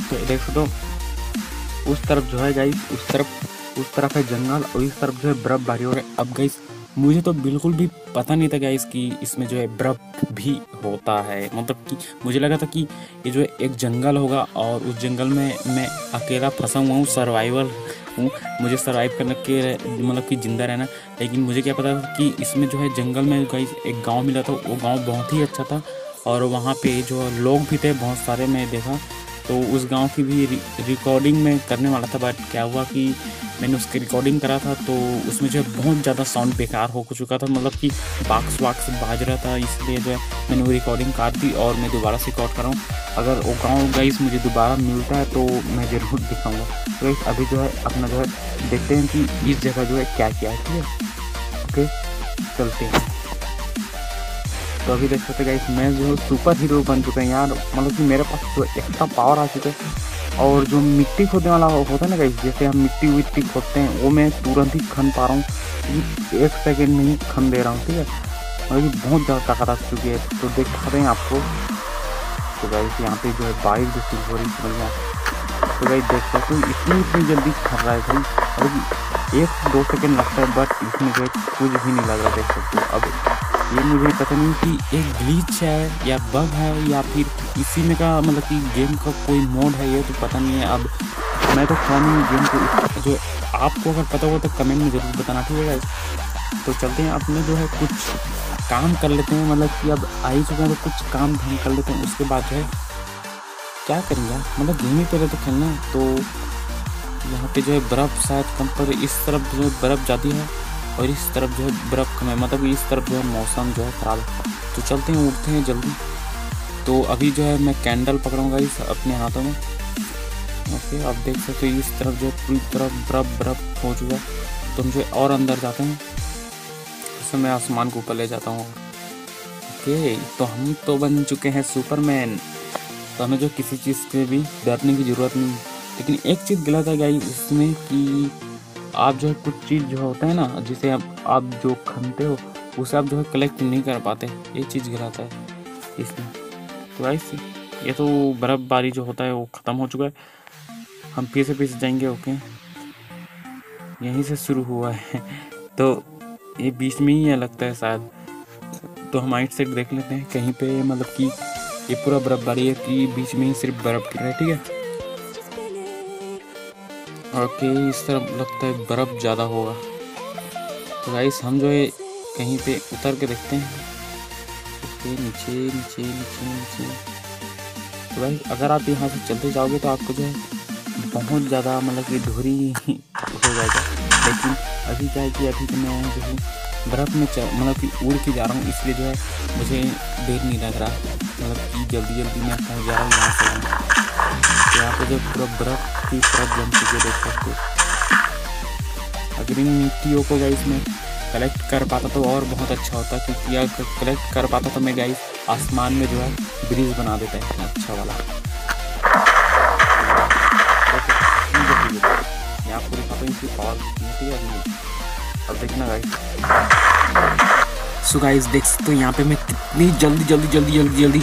तो देख सकते हो उस तरफ जो है गाइस, उस तरफ है जंगल, और इस तरफ जो है बर्फ़बारी हो रही है। अब गाइस मुझे तो बिल्कुल भी पता नहीं था गाइस कि इसमें जो है बर्फ़ भी होता है, मतलब कि मुझे लगा था कि ये जो है एक जंगल होगा, और उस जंगल में मैं अकेला फंसा हुआ हूँ, सर्वाइवल हूँ, मुझे सर्वाइव करने के मतलब कि ज़िंदा रहना। लेकिन मुझे क्या पता था कि इसमें जो है जंगल में गाइस एक गाँव मिला था, वो गाँव बहुत ही अच्छा था, और वहाँ पे जो लोग भी थे बहुत सारे मैं देखा। तो उस गांव की भी रिकॉर्डिंग में करने वाला था, बट क्या हुआ कि मैंने उसकी रिकॉर्डिंग करा था, तो उसमें जो है बहुत ज़्यादा साउंड बेकार हो चुका था, मतलब कि बाक्स बाज रहा था, इसलिए जो है मैंने वो रिकॉर्डिंग काट दी और मैं दोबारा से रिकॉर्ड कर रहा हूँ। अगर वो गाँव गाइस मुझे दोबारा मिलता है तो मैं ज़रूर दिखाऊँगा। तो गाइस अभी जो है अपना जो है देखते हैं कि इस जगह जो है क्या क्या है, ठीक है। ओके चलते हैं। तो अभी देख सकते गाइस मैं जो है सुपर हीरो बन चुका है यार, मतलब कि मेरे पास जो एक्स्ट्रा पावर आ चुका है। और जो मिट्टी खोदने वाला होता है ना गाइस, जैसे हम मिट्टी खोदते हैं वो मैं तुरंत ही खन पा रहा हूँ, 1 सेकेंड में ही खन दे रहा हूँ, ठीक है। और ये बहुत ज़्यादा ताकत आ चुकी है, तो दिखा दें आपको। तो गाइस यहाँ पे जो है बारिश जो शुरू हो रही समझ में। तो गाइस देख सकते हो इतनी जल्दी खन रहा है भाई, और 1-2 सेकेंड लगता है, बट इसमें जो है कुछ भी नहीं लग रहा, देख सकते हो। अब ये मुझे पता नहीं कि एक ग्लिच है या बग है या फिर इसी में का मतलब कि गेम का कोई मोड है, ये तो पता नहीं है। अब मैं तो खा नहीं गेम को, जो आपको अगर पता हो तो कमेंट में ज़रूर बताना, ठीक है। तो चलते हैं अपने जो है कुछ काम कर लेते हैं, मतलब कि अब आ ही चुके हैं तो कुछ काम धाम कर लेते हैं, उसके बाद जो है क्या करेंगे, मतलब गेम ही पहले तो खेलना है। तो यहाँ पे जो है बर्फ़ शायद कम पर, इस तरफ जो है बर्फ़ जाती है और इस तरफ जो है बर्फ़ कम है, मतलब इस तरफ जो है मौसम जो है ख़राब है। तो चलते हैं, उठते हैं जल्दी। तो अभी जो है मैं कैंडल पकड़ूंगा इस अपने हाथों में। ओके, आप देख सकते हो इस तरफ जो है पूरी तरफ बर्फ़ हो चुका है। तो हम जो है और अंदर जाते हैं, उससे मैं आसमान को ऊपर ले जाता हूँ। ओके, तो हम तो बन चुके हैं सुपरमैन, तो हमें जो किसी चीज़ से भी डरने की ज़रूरत नहीं। लेकिन एक चीज़ गलत है गाइस इसमें कि आप जो है कुछ चीज़ जो होता है ना, जिसे आप जो खनते हो उसे आप जो है कलेक्ट नहीं कर पाते, ये चीज़ गलत है इसमें। तो गाइस ये तो बर्फ़बारी जो होता है वो ख़त्म हो चुका है, हम पीछे जाएंगे। ओके, यहीं से शुरू हुआ है, तो ये बीच में ही है लगता है शायद। तो हम आइट साइड देख लेते हैं कहीं पे, मतलब कि ये पूरा बर्फ़बारी है कि बीच में ही सिर्फ बर्फ़ गिर रहा है, ठीक है। ओके, इस तरफ लगता है बर्फ़ ज़्यादा होगा। तो गाइस हम जो है कहीं पे उतर के देखते हैं। ओके, नीचे। तो गाइस अगर आप यहाँ से चलते जाओगे तो आपको जो है बहुत ज़्यादा मतलब कि दूरी हो जाएगा। लेकिन अभी क्या है कि अभी तो मैं जो है बर्फ़ में मतलब कि उड़ के जा रहा हूँ, इसलिए जो है मुझे देर नहीं लग रहा, मतलब कि जल्दी मैं पहुँच जा रहा हूँ यहाँ से। यहाँ पे जो पूरा बर्फ़ की तरफ जम चुके देख सकते हो। अगर इन मिट्टियों को गाइस में कलेक्ट कर पाता तो और बहुत अच्छा होता, क्योंकि अगर कलेक्ट कर पाता तो मैं गाइस आसमान में जो है ब्रिज बना देता है अच्छा वाला। यहाँ पूरी खत्म इनकी पावर मिट्टी है। अब देखना गाइस, सो गाइस देख सकते हो यहाँ पे मैं कितनी जल्दी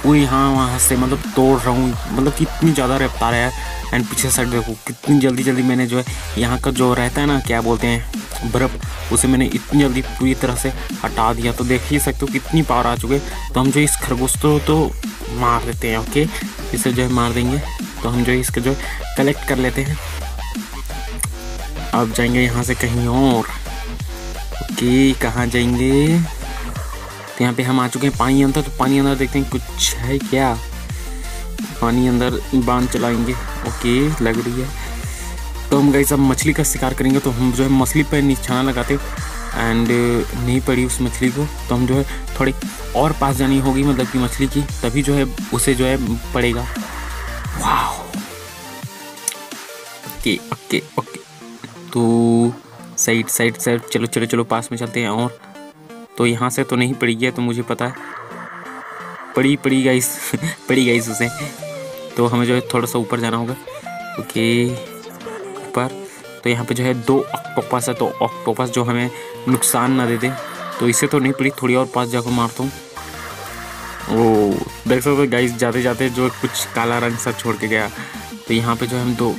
वो यहाँ वहाँ से मतलब तोड़ रहा हूँ, मतलब कि इतनी ज़्यादा रफ्तार है। एंड पीछे साइड देखो कितनी जल्दी मैंने जो है यहाँ का जो रहता है ना, क्या बोलते हैं, बर्फ़, उसे मैंने इतनी जल्दी पूरी तरह से हटा दिया। तो देख ही सकते हो कितनी पावर आ चुके। तो हम जो इस खरगोश तो मार देते हैं। ओके, इसे जो है मार देंगे। तो हम जो है इसका जो है कलेक्ट कर लेते हैं। अब जाएंगे यहाँ से कहीं और। ओके, कहाँ जाएंगे, तो यहाँ पे हम आ चुके हैं पानी अंदर। तो पानी अंदर देखते हैं कुछ है क्या, पानी अंदर बांध चलाएंगे। ओके, लग रही है। तो हम गाइस अब मछली का शिकार करेंगे। तो हम जो है मछली पर निशाना लगाते एंड नहीं पड़ी उस मछली को, तो हम जो है थोड़ी और पास जानी होगी, मतलब कि मछली की, तभी जो है उसे जो है पड़ेगा। वाह, ओके। तो साइड चलो पास में चलते हैं। और तो यहाँ से तो नहीं पड़ी है, तो मुझे पता है पड़ी गाइस उसे। तो हमें जो है थोड़ा सा ऊपर जाना होगा। ओके, ऊपर। तो यहाँ पे जो है 2 ऑक्टोपस है, तो ऑक्टोपस जो हमें नुकसान ना दे दे। तो इसे तो नहीं पड़ी, थोड़ी और पास जाकर मारता हूँ। ओ देख सकते हो गाइस, जाते जो कुछ काला रंग सा छोड़ के गया। तो यहाँ पे जो हम 2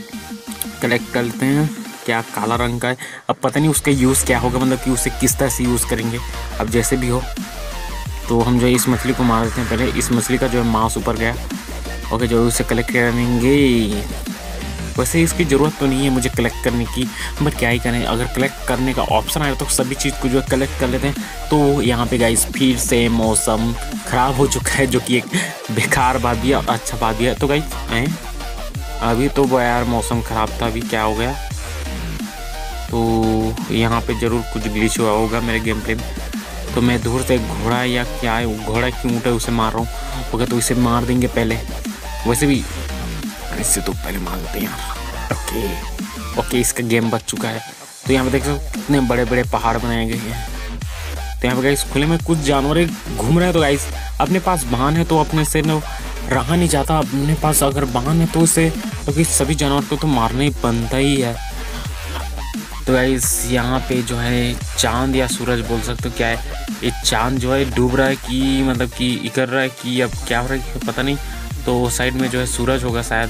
कलेक्ट कर लेते हैं। क्या काला रंग का है, अब पता नहीं उसका यूज़ क्या होगा, मतलब कि उसे किस तरह से यूज़ करेंगे। अब जैसे भी हो, तो हम जो है इस मछली को मार देते हैं। पहले इस मछली का जो है मांस ऊपर गया। ओके, जो उसे कलेक्ट करेंगे। वैसे इसकी ज़रूरत तो नहीं है मुझे कलेक्ट करने की, बट क्या ही करें, अगर कलेक्ट करने का ऑप्शन आए तो सभी चीज़ को जो है कलेक्ट कर लेते हैं। तो यहाँ पे गाइस फिर से मौसम ख़राब हो चुका है, जो कि एक बेकार बात भी है और अच्छा बात भी है। तो गाइस अभी तो वो यार मौसम ख़राब था, अभी क्या हो गया, तो यहाँ पे ज़रूर कुछ ग्लिच हुआ होगा मेरे गेम प्ले में। तो मैं दूर से घोड़ा या क्या है, घोड़ा की ऊँट है उसे मार रहा हूँ। ओके, तो इसे मार देंगे पहले, वैसे भी इससे तो पहले मार देते हैं यार। ओके, इसका गेम बच चुका है। तो यहाँ पे देख सकते कितने बड़े बड़े पहाड़ बनाए गए हैं। तो यहाँ पे गाइस खुले में कुछ जानवर घूम रहे हैं। तो गाइस अपने पास वाहन है तो अपने से न रहा नहीं जाता, अपने पास अगर वाहन है तो उसे क्योंकि सभी जानवर को तो मारना ही बनता ही है। तो गाइस यहाँ पे जो है चांद या सूरज बोल सकते हो, क्या है ये चांद जो है डूब रहा है कि मतलब कि इकर रहा है कि अब क्या हो रहा है पता नहीं। तो साइड में जो है सूरज होगा शायद,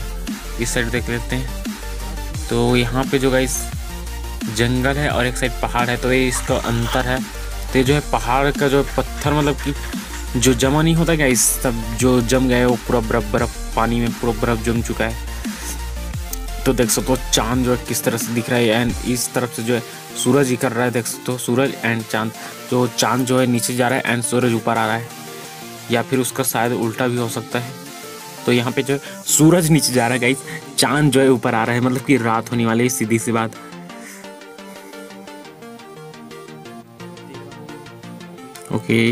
इस साइड देख लेते हैं। तो यहाँ पे जो गाइस जंगल है और एक साइड पहाड़ है, तो ये इसका अंतर है। तो ये जो है पहाड़ का जो पत्थर मतलब कि जो जमा नहीं होता क्या, इस सब जो जम गया है वो पूरा बर्फ पानी में पूरा बर्फ जम चुका है। तो देख सकते हो चांद जो है किस तरह से दिख रहा है, एंड इस तरफ से जो है सूरज ही कर रहा है। देख सकते हो सूरज एंड चांद, जो चांद जो है नीचे जा रहा है एंड सूरज ऊपर आ रहा है, या फिर उसका शायद उल्टा भी हो सकता है। तो यहाँ पे जो है सूरज नीचे जा रहा है गाइस, चांद जो है ऊपर आ रहा है, मतलब कि रात होने वाली है, सीधी सी बात। ओके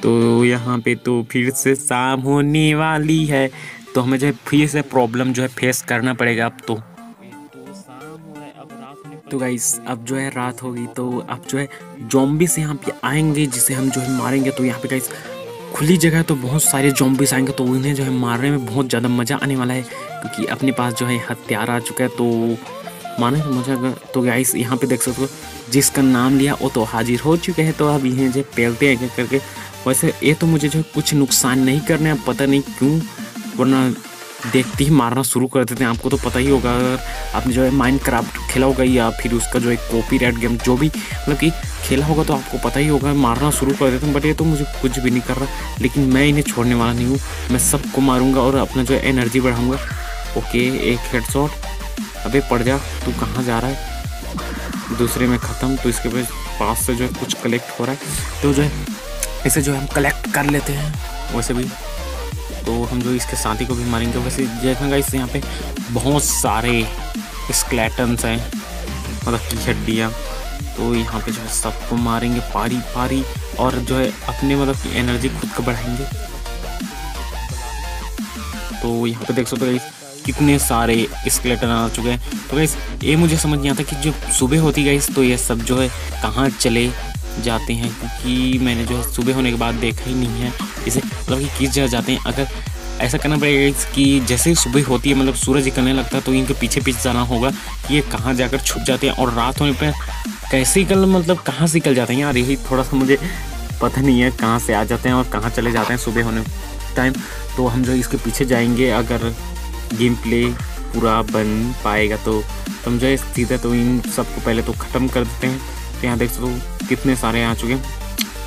तो यहाँ पे तो फिर से शाम होने वाली है, तो हमें जो है फिर से प्रॉब्लम जो है फेस करना पड़ेगा अब तो। तो गाइस अब जो है रात होगी, तो अब जो है ज़ॉम्बीज़ यहाँ पे आएंगे जिसे हम जो है मारेंगे। तो यहाँ पे गाइस खुली जगह तो बहुत सारे ज़ॉम्बीज़ आएंगे, तो उन्हें जो है मारने में बहुत ज़्यादा मज़ा आने वाला है, क्योंकि अपने पास जो है हथियार आ चुका है। तो मारने में मज़ा आएगा। तो गाइस यहाँ पे देख सकते हो जिसका नाम लिया वो तो हाजिर हो चुके हैं, तो अब इन्हें जो पेलते हैं करके। वैसे ये तो मुझे जो कुछ नुकसान नहीं करने, अब पता नहीं क्यों, वरना देखते ही मारना शुरू कर देते हैं। आपको तो पता ही होगा अगर आपने जो है माइनक्राफ्ट खेला होगा या फिर उसका जो है कॉपीराइट गेम जो भी मतलब कि खेला होगा, तो आपको पता ही होगा मारना शुरू कर देते हैं। बट ये तो मुझे कुछ भी नहीं कर रहा, लेकिन मैं इन्हें छोड़ने वाला नहीं हूँ, मैं सबको मारूंगा और अपना जो है एनर्जी बढ़ाऊंगा। ओके एक हेडशॉट, अबे पड़ जा, तू कहाँ जा रहा है। दूसरे में ख़त्म। तो इसके पास से जो है कुछ कलेक्ट हो रहा है, तो जो है इसे जो है हम कलेक्ट कर लेते हैं वैसे भी। तो हम जो इसके साथी को भी मारेंगे। वैसे देखेंगे इस यहाँ पे बहुत सारे स्केलेटन्स हैं, मतलब की हड्डियाँ। तो यहाँ पे जो है सबको मारेंगे पारी पारी, और जो है अपने मतलब की एनर्जी खुद को बढ़ाएंगे। तो यहाँ पे देख सकते हो कितने सारे स्केलेटन आ चुके हैं। तो गाइस ये मुझे समझ नहीं आता कि जो सुबह होती गाइस तो ये सब जो है कहाँ चले जाते हैं, क्योंकि मैंने जो है सुबह होने के बाद देखा ही नहीं है इसे, मतलब कि किस जगह जाते हैं। अगर ऐसा करना पड़ेगा कि जैसे ही सुबह होती है मतलब सूरज निकलने लगता है, तो इनके पीछे पीछे जाना होगा कि ये कहाँ जाकर छुप जाते हैं, और रात होने पर कैसे निकल मतलब कहाँ से निकल जाते हैं यार, यही थोड़ा सा मुझे पता नहीं है कहाँ से आ जाते हैं और कहाँ चले जाते हैं सुबह होने टाइम। तो हम जो इसके पीछे जाएंगे, अगर गेम प्ले पूरा बन पाएगा तो हम जो है सीधा तो इन सबको पहले तो ख़त्म कर देते हैं। तो यहाँ देख सकते हो कितने सारे आ चुके हैं।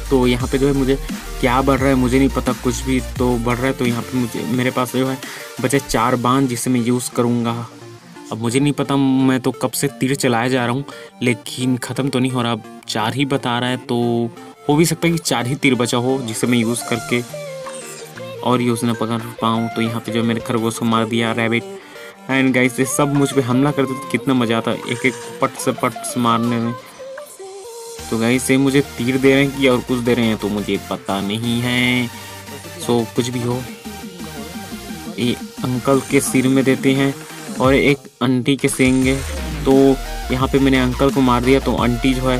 तो यहाँ पे जो है मुझे क्या बढ़ रहा है मुझे नहीं पता, कुछ भी तो बढ़ रहा है। तो यहाँ पे मेरे पास जो है बचे 4 बाण जिसे मैं यूज़ करूँगा। अब मुझे नहीं पता, मैं तो कब से तीर चलाया जा रहा हूँ लेकिन ख़त्म तो नहीं हो रहा। अब 4 ही बता रहा है, तो हो भी सकता है कि 4 ही तीर बचा हो जिसे मैं यूज़ करके और यूज़ न पकड़ पाऊँ। तो यहाँ पे जो मेरे खरगोश को मार दिया, रैबिट एंड गाइस ये सब मुझ पे हमला करते तो कितना मज़ा आता एक एक पट से मारने में। तो गाइस ये मुझे तीर दे रहे हैं कि और कुछ दे रहे हैं तो मुझे पता नहीं है। सो कुछ भी हो, ये अंकल के सिर में देते हैं और एक आंटी के सेंगे। तो यहाँ पे मैंने अंकल को मार दिया, तो आंटी जो है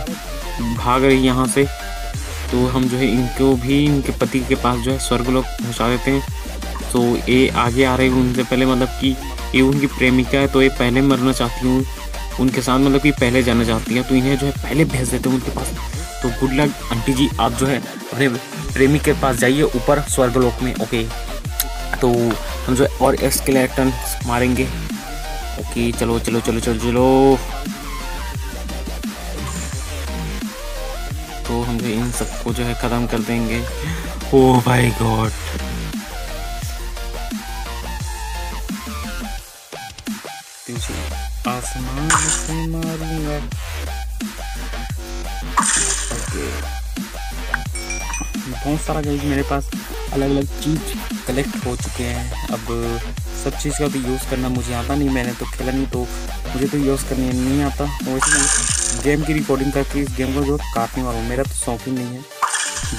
भाग रही यहाँ से। तो हम जो है इनको भी इनके पति के पास जो है स्वर्गलोक पहुँचा देते हैं। तो ये आगे आ रहे हैं उनसे पहले, मतलब कि ये उनकी प्रेमिका है, तो ये पहले मरना चाहती हूँ उनके साथ, मतलब कि पहले जाना चाहती है। तो इन्हें जो है पहले भेज देते हैं उनके पास। तो गुड लक आंटी जी, आप जो है अपने प्रेमी के पास जाइए ऊपर स्वर्गलोक में। ओके तो हम जो है और स्केलेटन मारेंगे। ओके चलो चलो चलो चलो चलो। तो हम जो इन सबको जो है ख़त्म कर देंगे। ओह माय गॉड, आसमान से मारूंगा। ओके बहुत सारा गाइस मेरे पास अलग अलग चीज़ कलेक्ट हो चुके हैं। अब सब चीज़ का भी यूज़ करना मुझे आता नहीं, मैंने तो खेला नहीं, तो मुझे तो यूज़ करने नहीं आता। वैसे गेम की रिकॉर्डिंग करके इस गेम को जो काटने वाला हूँ, मेरा तो शौक ही नहीं है।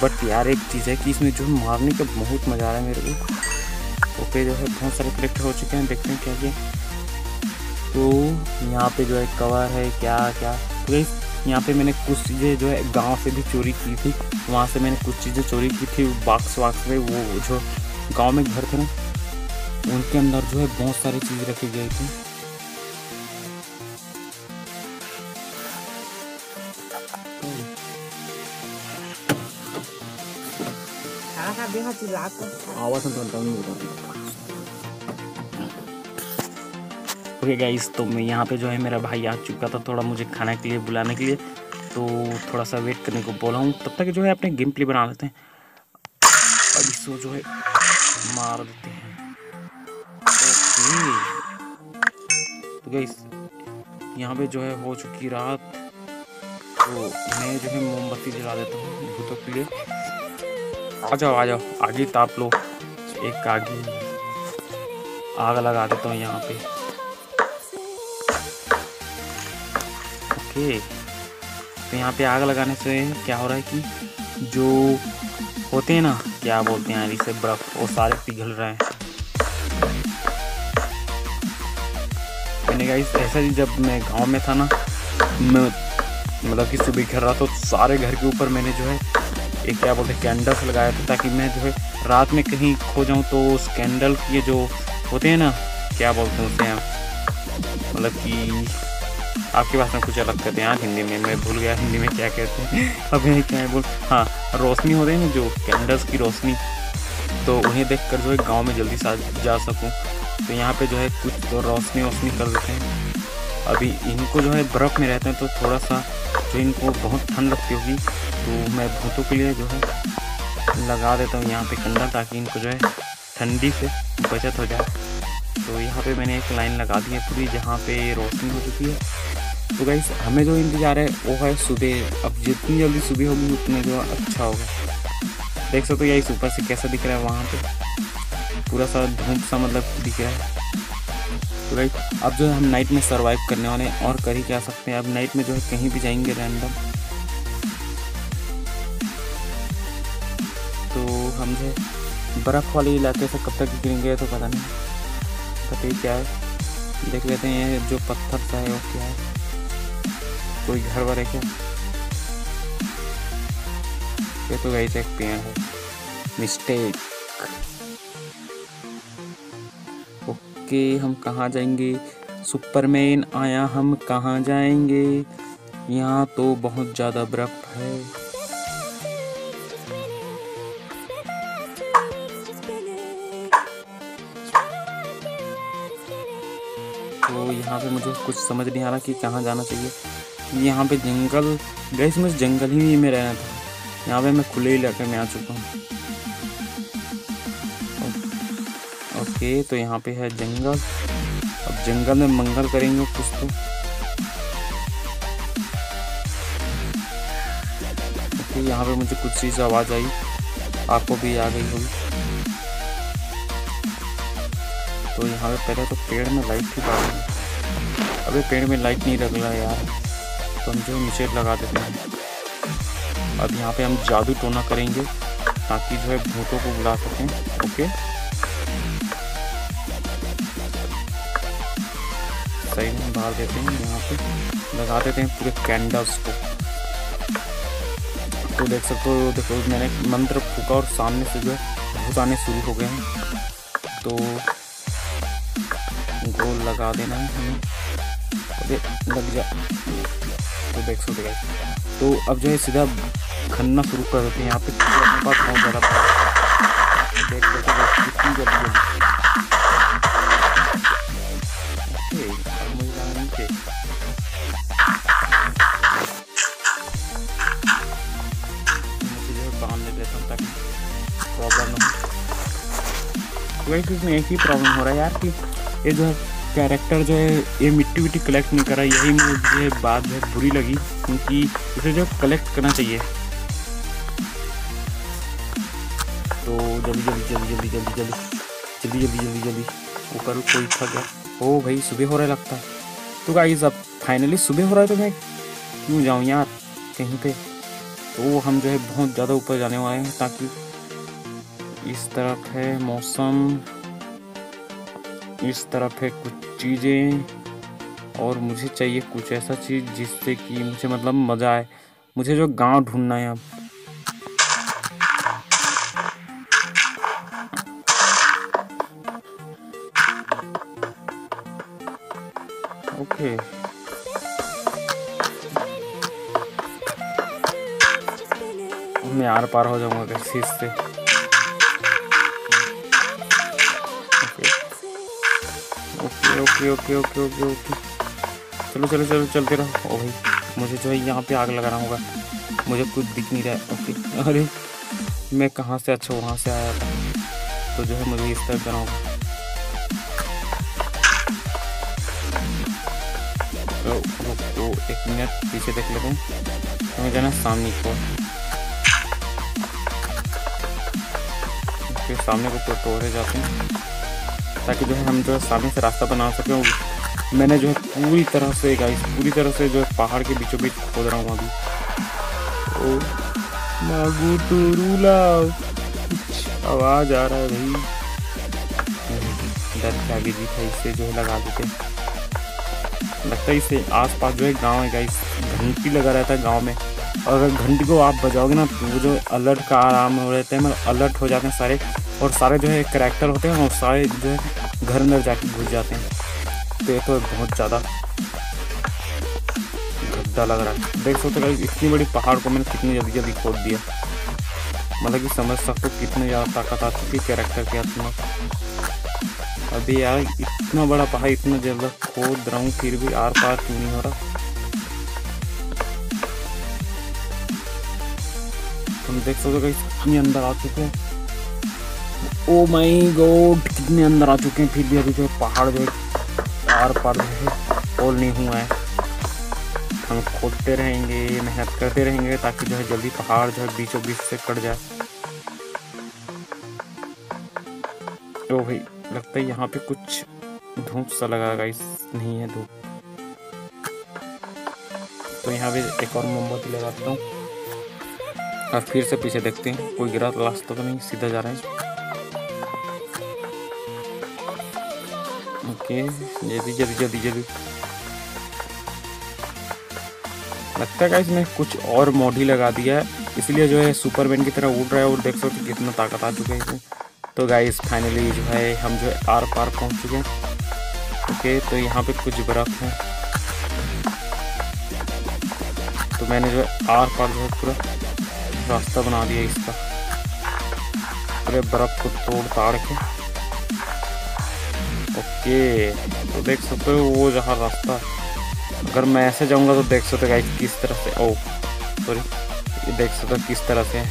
बट यार एक चीज़ है कि इसमें जो मारने का बहुत मज़ा आ रहा है मेरे को। ओके जो है बहुत सारे कलेक्ट हो चुके हैं, देखते हैं क्या क्या। तो यहाँ पे जो है कवर है क्या क्या। तो यहाँ पे मैंने कुछ चीज़ें जो है गांव से भी चोरी की थी, वहाँ से मैंने कुछ चीज़ें चोरी की थी, बॉक्स वाक्स में, वो जो गांव में घर थे ना, उनके अंदर जो है बहुत सारी चीज़ रखी गई थी। आवाज़ ओके गाइस, तो मैं यहाँ पे जो है मेरा भाई आ चुका था थोड़ा मुझे खाने के लिए बुलाने के लिए, तो थोड़ा सा वेट करने को बोला हूँ। तब तक जो है अपने गेम प्ले बना लेते हैं। अब इसको जो है मार देते हैं। ओके तो गाइस यहाँ पे जो है हो चुकी रात, तो मैं जो है मोमबत्ती जला देता हूँ भूतों के लिए। आ जाओ आगे ताप लो। एक आग लगा देता हूँ यहाँ पे। ओके तो यहाँ पे आग लगाने से क्या हो रहा है कि जो होते हैं ना, क्या बोलते हैं इसे, बर्फ, वो सारे पिघल रहे हैं। मैंने गाइस ऐसा ही जब मैं गांव में था ना, मैं मतलब कि सुबह घर रहा तो सारे घर के ऊपर मैंने जो है एक क्या बोलते हैं कैंडल्स लगाया था, ताकि मैं जो है रात में कहीं खो जाऊं तो उस कैंडल के जो होते हैं ना, क्या बोलते हैं उसे, मतलब कि आपके पास में कुछ अलग कहते हैं हिंदी में, मैं भूल गया हिंदी में क्या कहते हैं। अब ये क्या है बोल, हाँ रोशनी होते हैं ना जो कैंडल्स की रोशनी, तो उन्हें देखकर जो है गांव में जल्दी से जा सकूं। तो यहाँ पे जो है कुछ तो रोशनी कर देते हैं। अभी इनको जो है बर्फ़ में रहते हैं तो थोड़ा सा जो इनको बहुत ठंड लगती होगी, तो मैं भूतों के लिए जो है लगा देता हूँ यहाँ पे कंडा, ताकि इनको जो है ठंडी से बचत हो जाए। तो यहाँ पे मैंने एक लाइन लगा दी है पूरी, जहाँ पे रोशनी हो चुकी है। तो गाइस हमें जो इंतज़ार है वो है सुबह। अब जितनी जल्दी सुबह होगी उतना जो अच्छा होगा। देख सकते हो गाइस ऊपर से कैसा दिख रहा है, वहाँ पे पूरा सा धूप सा मतलब दिख रहा है। तो गाइस अब जो है हम नाइट में सरवाइव करने वाले हैं, और कर ही क्या सकते हैं। अब नाइट में जो है कहीं भी जाएंगे रैंडम, तो हम जो बर्फ़ वाले इलाके से कब तक गिरेंगे तो पता नहीं। पता ही क्या है, देख लेते हैं ये जो पत्थर सा है वो क्या है, कोई घर वर है क्या। ये तो गाइस एक पेड़ है, मिस्टेक। ओके हम कहाँ जाएंगे, सुपरमैन आया, हम कहाँ जाएंगे, यहाँ तो बहुत ज़्यादा बर्फ है। तो यहाँ पे मुझे कुछ समझ नहीं आ रहा कि कहाँ जाना चाहिए। यहाँ पे जंगल, गैस मुझे जंगल ही में रहना था। यहाँ पे मैं खुले इलाके में आ चुका हूँ। ओके तो यहाँ पे है जंगल। अब जंगल में मंगल करेंगे कुछ तो। ओके यहाँ पे मुझे कुछ चीज़ आवाज़ आई, आपको भी आ गई होगी। तो यहाँ पे पहले तो पेड़ में लाइट थी बाहर, अबे पेड़ में लाइट नहीं लग रहा यार, तो हम जो नीचे लगा देते हैं। अब यहाँ पे हम जादू टोना करेंगे ताकि जो है भूतों को बुला सकें। ओके सही में बाहर देते हैं, यहाँ पे लगा देते हैं पूरे कैंडल्स को। तो देख सकते हो, देखो मैंने मंत्र फूका और सामने से जो है भूत आने शुरू हो गए हैं। तो गोल लगा देना है हमें, अबे लग जा। तो देख सकते हैं, तो अब जो है सीधा खनना शुरू कर देते हैं। यहाँ पे अपने पास बहुत ज़्यादा देख सकते हो कितनी जल्दी मुझे जाना नीचे। मुझे जो है बांध देता हूँ ताकि प्रॉब्लम ना हो। वैसे इसमें एक ही प्रॉब्लम हो रहा है यार कि ये जो है कैरेक्टर जो है ये मिट्टी विट्टी कलेक्ट नहीं कर रहा। यही मुझे बात जो है बुरी लगी, क्योंकि इसे जो कलेक्ट करना चाहिए। तो जल्दी ऊपर कोई था क्या? ओ भाई सुबह हो रहा है लगता है। तो गाइस अब फाइनली सुबह हो रहा है, तो मैं क्यों जाऊँ यार कहीं पे। तो हम जो है बहुत ज़्यादा ऊपर जाने वाले हैं, ताकि इस तरफ है मौसम, इस तरफ है कुछ चीज़ें, और मुझे चाहिए कुछ ऐसा चीज़ जिससे कि मुझे मतलब मज़ा आए। मुझे जो गांव ढूंढना है अब। ओके मैं आर पार हो जाऊंगा किसी से। Okay okay okay okay okay okay चलो चलो चलो चलते रहो। ओ भाई मुझे जो है यहाँ पे आग लगाना होगा, मुझे कुछ दिख नहीं रहा है। ओके अरे मैं कहाँ से, अच्छा वहाँ से आया था, तो जो है मुझे इस तरह करना होगा। तो एक मिनट पीछे देख लेते हैं, हमें जाना सामने को, फिर सामने को तोड़े जाते हैं ताकि जो है हम जो है सामने से रास्ता बना सकें। मैंने जो है पूरी तरह से गाइस, पूरी तरह से जो है पहाड़ के बीचों बीच खोद रहा हूँ अभी। ओ मागू टूरूला, कुछ आवाज़ आ रहा है भाई, डर के आगे जी था, इससे जो है लगा देते। लगता है इससे आसपास जो है गांव है गाइस, घंटी लगा रहता है गांव में, और अगर घंटी को आप बजाओगे ना तो वो जो अलर्ट का आराम हो रहते हैं, मतलब अलर्ट हो जाते हैं सारे, और सारे जो है करैक्टर होते हैं और सारे जो है घर अंदर जाके घुस जाते हैं। तो ये तो बहुत ज़्यादा गड्ढा लग रहा है, देख सकते हो इतनी बड़ी पहाड़ को मैंने कितनी जल्दी जल्दी खोद दिया, मतलब कि समझ सकते हो कितनी ज़्यादा ताकत आ चुकी है कैरेक्टर के हाथ में। अभी यार इतना बड़ा पहाड़ इतना जल्दी खोद रहा हूँ फिर भी आर पार क्यों नहीं हो रहा। तुम देख सकते हो कितने अंदर आ चुके हैं, ओ माय गॉड कितने अंदर आ चुके हैं, फिर भी अभी जो पहाड़ जो आर पार जो है होल नहीं हुआ है। हम खोदते रहेंगे, मेहनत करते रहेंगे ताकि जो है जल्दी पहाड़ जो है बीचों बीच से कट जाए। ओ भाई लगता है यहाँ पे कुछ धूप सा लगा गाइस, नहीं है धूप, तो यहाँ पे एक और मोमबत्ती लगाता हूँ और फिर से पीछे देखते हैं कोई गिरा रास्ता तो नहीं, सीधा जा रहे हैं। ओके जल्दी जल्दी जल्दी जल्दी, लगता है गाइस मैं कुछ और मोड ही लगा दिया है, इसलिए जो है सुपरमैन की तरह उड़ रहा है, और देख सकते हो कितना ताकत आ चुके हैं इसमें। तो गाइस फाइनली जो है हम जो है आर पार पहुंच चुके हैं। ओके तो यहाँ पे कुछ बर्फ है, तो मैंने जो है आर पार जो है पूरा रास्ता बना दिया इसका, पूरे बर्फ को तोड़ ताड़ के। ओके तो देख सकते हो वो जहाँ रास्ता, अगर मैं ऐसे जाऊंगा तो देख सकते हो गाइस किस तरह से, ओ सॉरी ये देख सकते हो किस तरह से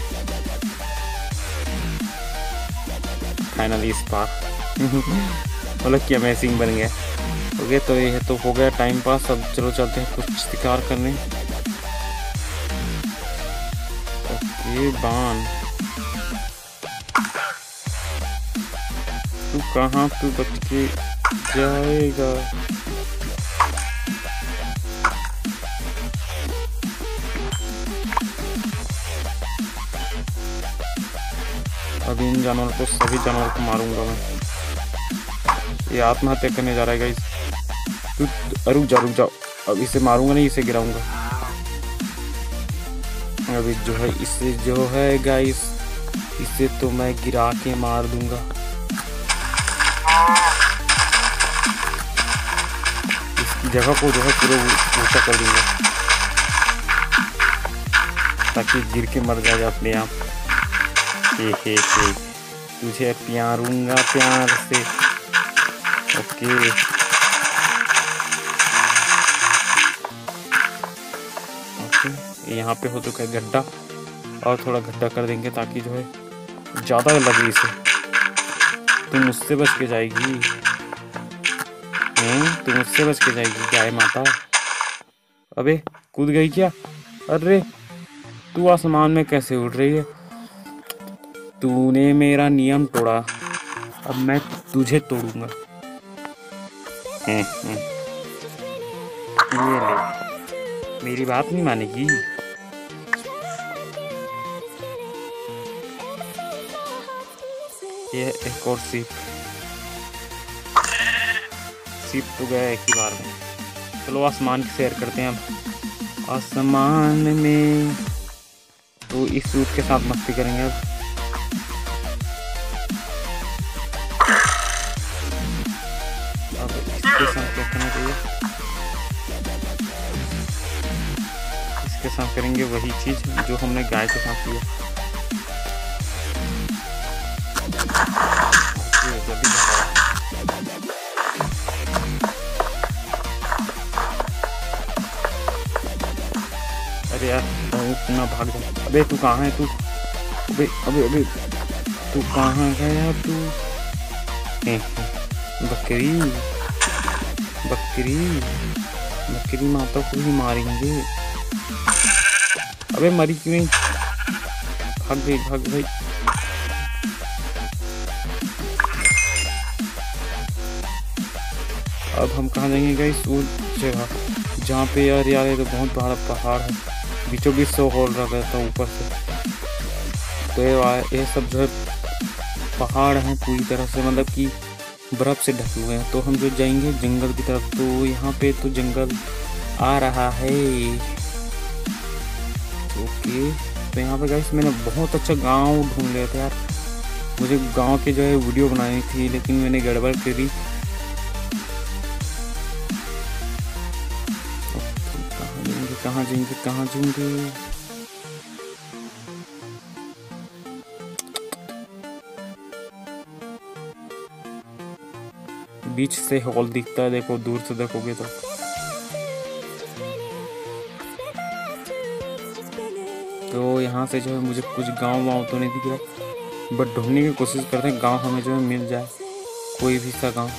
फाइनली इस पार मतलब कि अमेजिंग बन गया। ओके तो ये तो हो गया टाइम पास, अब चलो चलते हैं कुछ शिकार करने। ओके बान तू कहाँ, तू बच के जाएगा। अभी इन जानवरों को, सभी जानवरों को मारूंगा मैं। ये आत्महत्या करने जा रहा है गाइस, तू रुक जाओ, अब इसे मारूंगा नहीं, इसे गिराऊंगा। अभी जो है इसे जो है गाइस, इसे तो मैं गिरा के मार दूंगा। इसकी जगह को जो है पूरा ऊंचा कर दूंगा ताकि गिर के मर जाए अपने आप। हे तुझे प्यारूंगा प्यार से। ओके यहाँ पे हो चुका है गड्ढा, और थोड़ा गड्ढा कर देंगे ताकि जो है ज़्यादा लगे इसे। तुम मुझसे बच के जाएगी, तुम मुझसे बच के जाएगी क्या है माता। अबे कूद गई क्या, अरे तू आसमान में कैसे उड़ रही है, तूने मेरा नियम तोड़ा, अब मैं तुझे तोड़ूंगा। ये ले, मेरी बात नहीं मानेगी। ये एक और सीप तो गया एक ही बार में। चलो आसमान की सैर करते हैं अब। आसमान में तो इस सूट के साथ मस्ती करेंगे अब। इसके साथ क्या करना चाहिए, साथ करेंगे वही चीज़ जो हमने गाय के साथ किया। अरे यार इतना भाग जा। अबे तू कहाँ है तू? अबे अबे अबे तू कहाँ गया तू? बकरी बकरी बकरी माता को ही मारेंगे। अबे मरी क्यों नहीं? भाग भाई। अब हम कहाँ जाएंगे गाइस? उस जगह जहाँ पे यार ये तो बहुत बड़ा पहाड़ है, बीचों बीच से होल रहा था ऊपर से। तो ये सब जो है पहाड़ हैं पूरी तरह से, मतलब कि बर्फ से ढके हुए हैं। तो हम जो जाएंगे जंगल की तरफ, तो यहाँ पे तो जंगल आ रहा है। ओके, तो यहाँ पे गाइस मैंने बहुत अच्छा गांव ढूंढ लिया था यार। मुझे गांव के जो है वीडियो बनानी थी, लेकिन मैंने गड़बड़ करी। कहाँ जाएंगे? बीच से हॉल दिखता है, देखो दूर से देखोगे तो यहाँ से जो है मुझे कुछ गांव तो नहीं दिख रहा, बट ढूंढने की कोशिश करते हैं गांव हमें जो है मिल जाए, कोई भी सा गांव।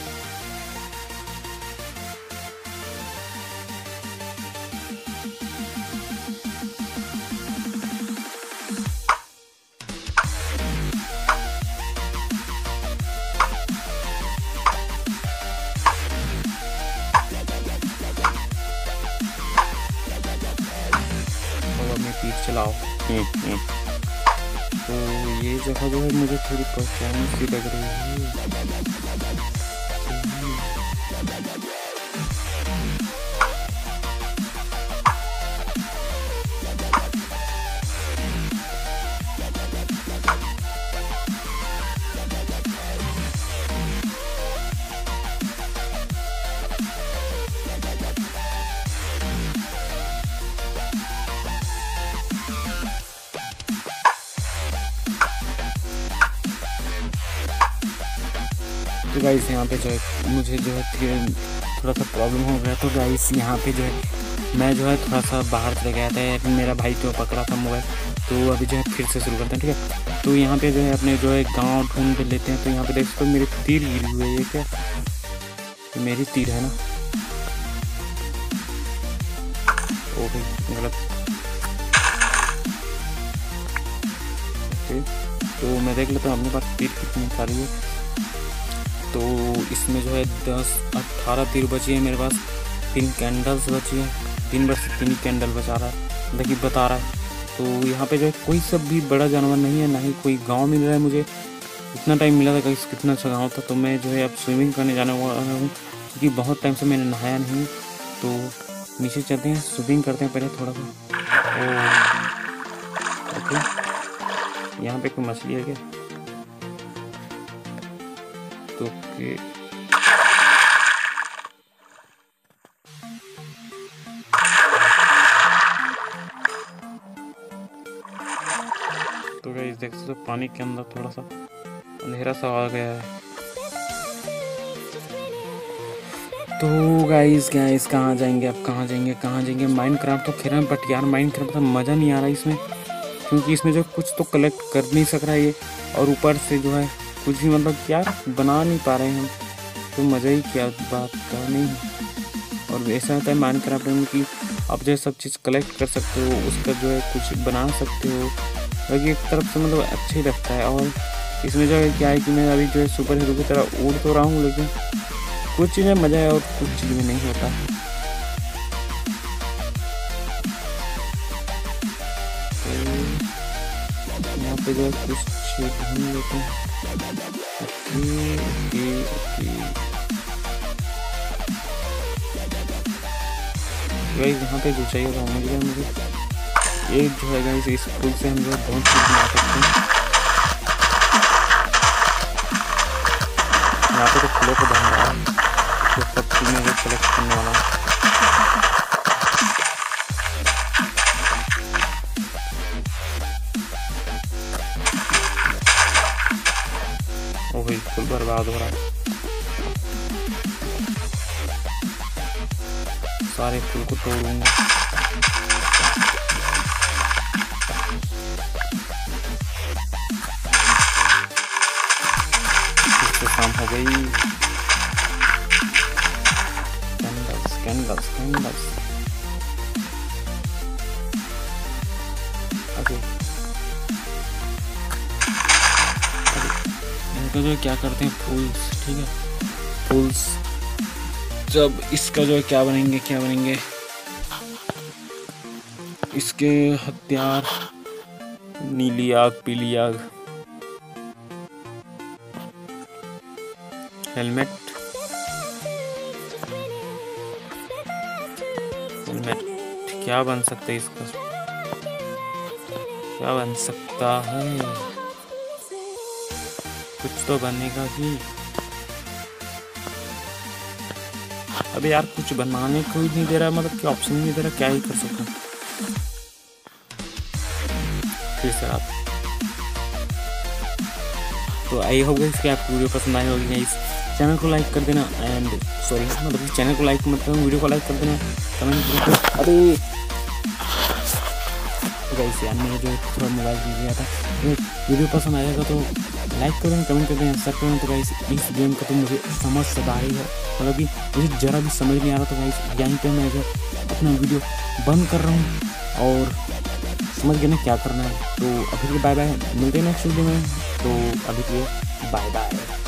चलाओ। तो ये जगह जो है मुझे थोड़ी पहचान सी लग रही है। तो गाइस यहाँ पे जो है मुझे जो है थोड़ा सा प्रॉब्लम हो गया। तो गाइस यहाँ पे जो है मैं जो है थोड़ा सा बाहर चले गया था, मेरा भाई तो पकड़ा था मोबाइल। तो अभी जो है फिर से शुरू करते हैं, ठीक है। तो यहाँ पे जो है अपने जो है गांव ढूंढ लेते हैं। तो यहाँ पे देख सकते हो मेरे तीर गिरी हुई है, ये क्या? तो मेरी तीर है ना? ओ भाई गलत। ओके, तो मैं देख लेता हूँ अपने पास तीर कितनी सारी है। तो इसमें जो है 10-18 तीर बची है मेरे पास। 3 कैंडल्स बची है, 3 बस 3 कैंडल बचा रहा है, देखिए बता रहा है। तो यहाँ पे जो है कोई सब भी बड़ा जानवर नहीं है, ना ही कोई गांव मिल रहा है मुझे। इतना टाइम मिला था, कितना अच्छा गांव था। तो मैं जो है अब स्विमिंग करने जाने वाला हूँ, क्योंकि बहुत टाइम से मैंने नहाया नहीं। तो नीचे चलते हैं, स्विमिंग करते हैं पहले थोड़ा सा। ओके, यहाँ पे कोई मछली है क्या? तो गाइस देख सकते हो पानी के अंदर थोड़ा सा अंधेरा सा आ गया है। तो गाइस कहाँ जाएंगे अब? कहाँ जाएंगे? माइनक्राफ्ट तो खेल रहे हैं, बट यार माइनक्राफ्ट का मज़ा नहीं आ रहा इसमें, क्योंकि इसमें जो कुछ तो कलेक्ट कर नहीं सक रहा है ये, और ऊपर से जो है कुछ भी मतलब यार बना नहीं पा रहे हैं हम। तो मज़ा ही क्या बात का नहीं है। और ऐसा होता है माइनक्राफ्ट में कि आप जो है सब चीज़ कलेक्ट कर सकते हो, उसका जो है कुछ बना सकते हो, बाकी एक तरफ से मतलब अच्छा ही लगता है। और इसमें जो है क्या है कि मैं अभी जो है सुपर हीरो की तरह उड़ तो रहा हूँ, लेकिन कुछ चीज़ें मज़ा है और कुछ चीज़ें नहीं होता। तो यहाँ पे जो है कुछ ढूंढ लेते हैं। गाइस यहाँ पे जो चाहिए था मुझे एक जो है गाइस इस फूल से हम जो है बहुत चीज़ बना सकते हैं। यहाँ पे तो फूलों को भंडार है, तो सब चीज़ में कलेक्ट करने वाला है। बिल्कुल बर्बाद हो रहा है। सारे फूल को तोड़ूंगा। इससे शाम हो गई। Candles candles candles. ओके इनका जो क्या करते हैं फूल्स, ठीक है फूल्स। जब इसका जो है क्या बनेंगे इसके हथियार, नीली आग, पीली आग, हेलमेट क्या बन सकता है इसका, क्या बन सकता है, कुछ तो बनेगा ही। अबे यार कुछ बनाने को ही नहीं दे रहा, मतलब कि ऑप्शन नहीं दे रहा, क्या ही कर सकता हूँ। फिर से आप तो आई होगा इसकी आपको वीडियो पसंद आई होगी। इस चैनल को लाइक कर देना एंड सॉरी मतलब चैनल को लाइक मतलब वीडियो को लाइक कर देना, कमेंट करके। अरे गाइस यार मैंने जो थोड़ा मोबाइल दिया था, वीडियो पसंद आएगा तो लाइक कर देना, कमेंट कर देना, शेयर कर देना। तो गाइस इस गेम का तो मुझे समझ सब आ रही है, मतलब कि मुझे ज़रा भी समझ नहीं आ रहा। तो गाइस यहीं पे मैं जो अपना वीडियो बंद कर रहा हूँ और समझ गए ना क्या करना है। तो अभी के बाय बाय, मिलते हैं नेक्स्ट वीडियो में। तो अभी के बाय बाय।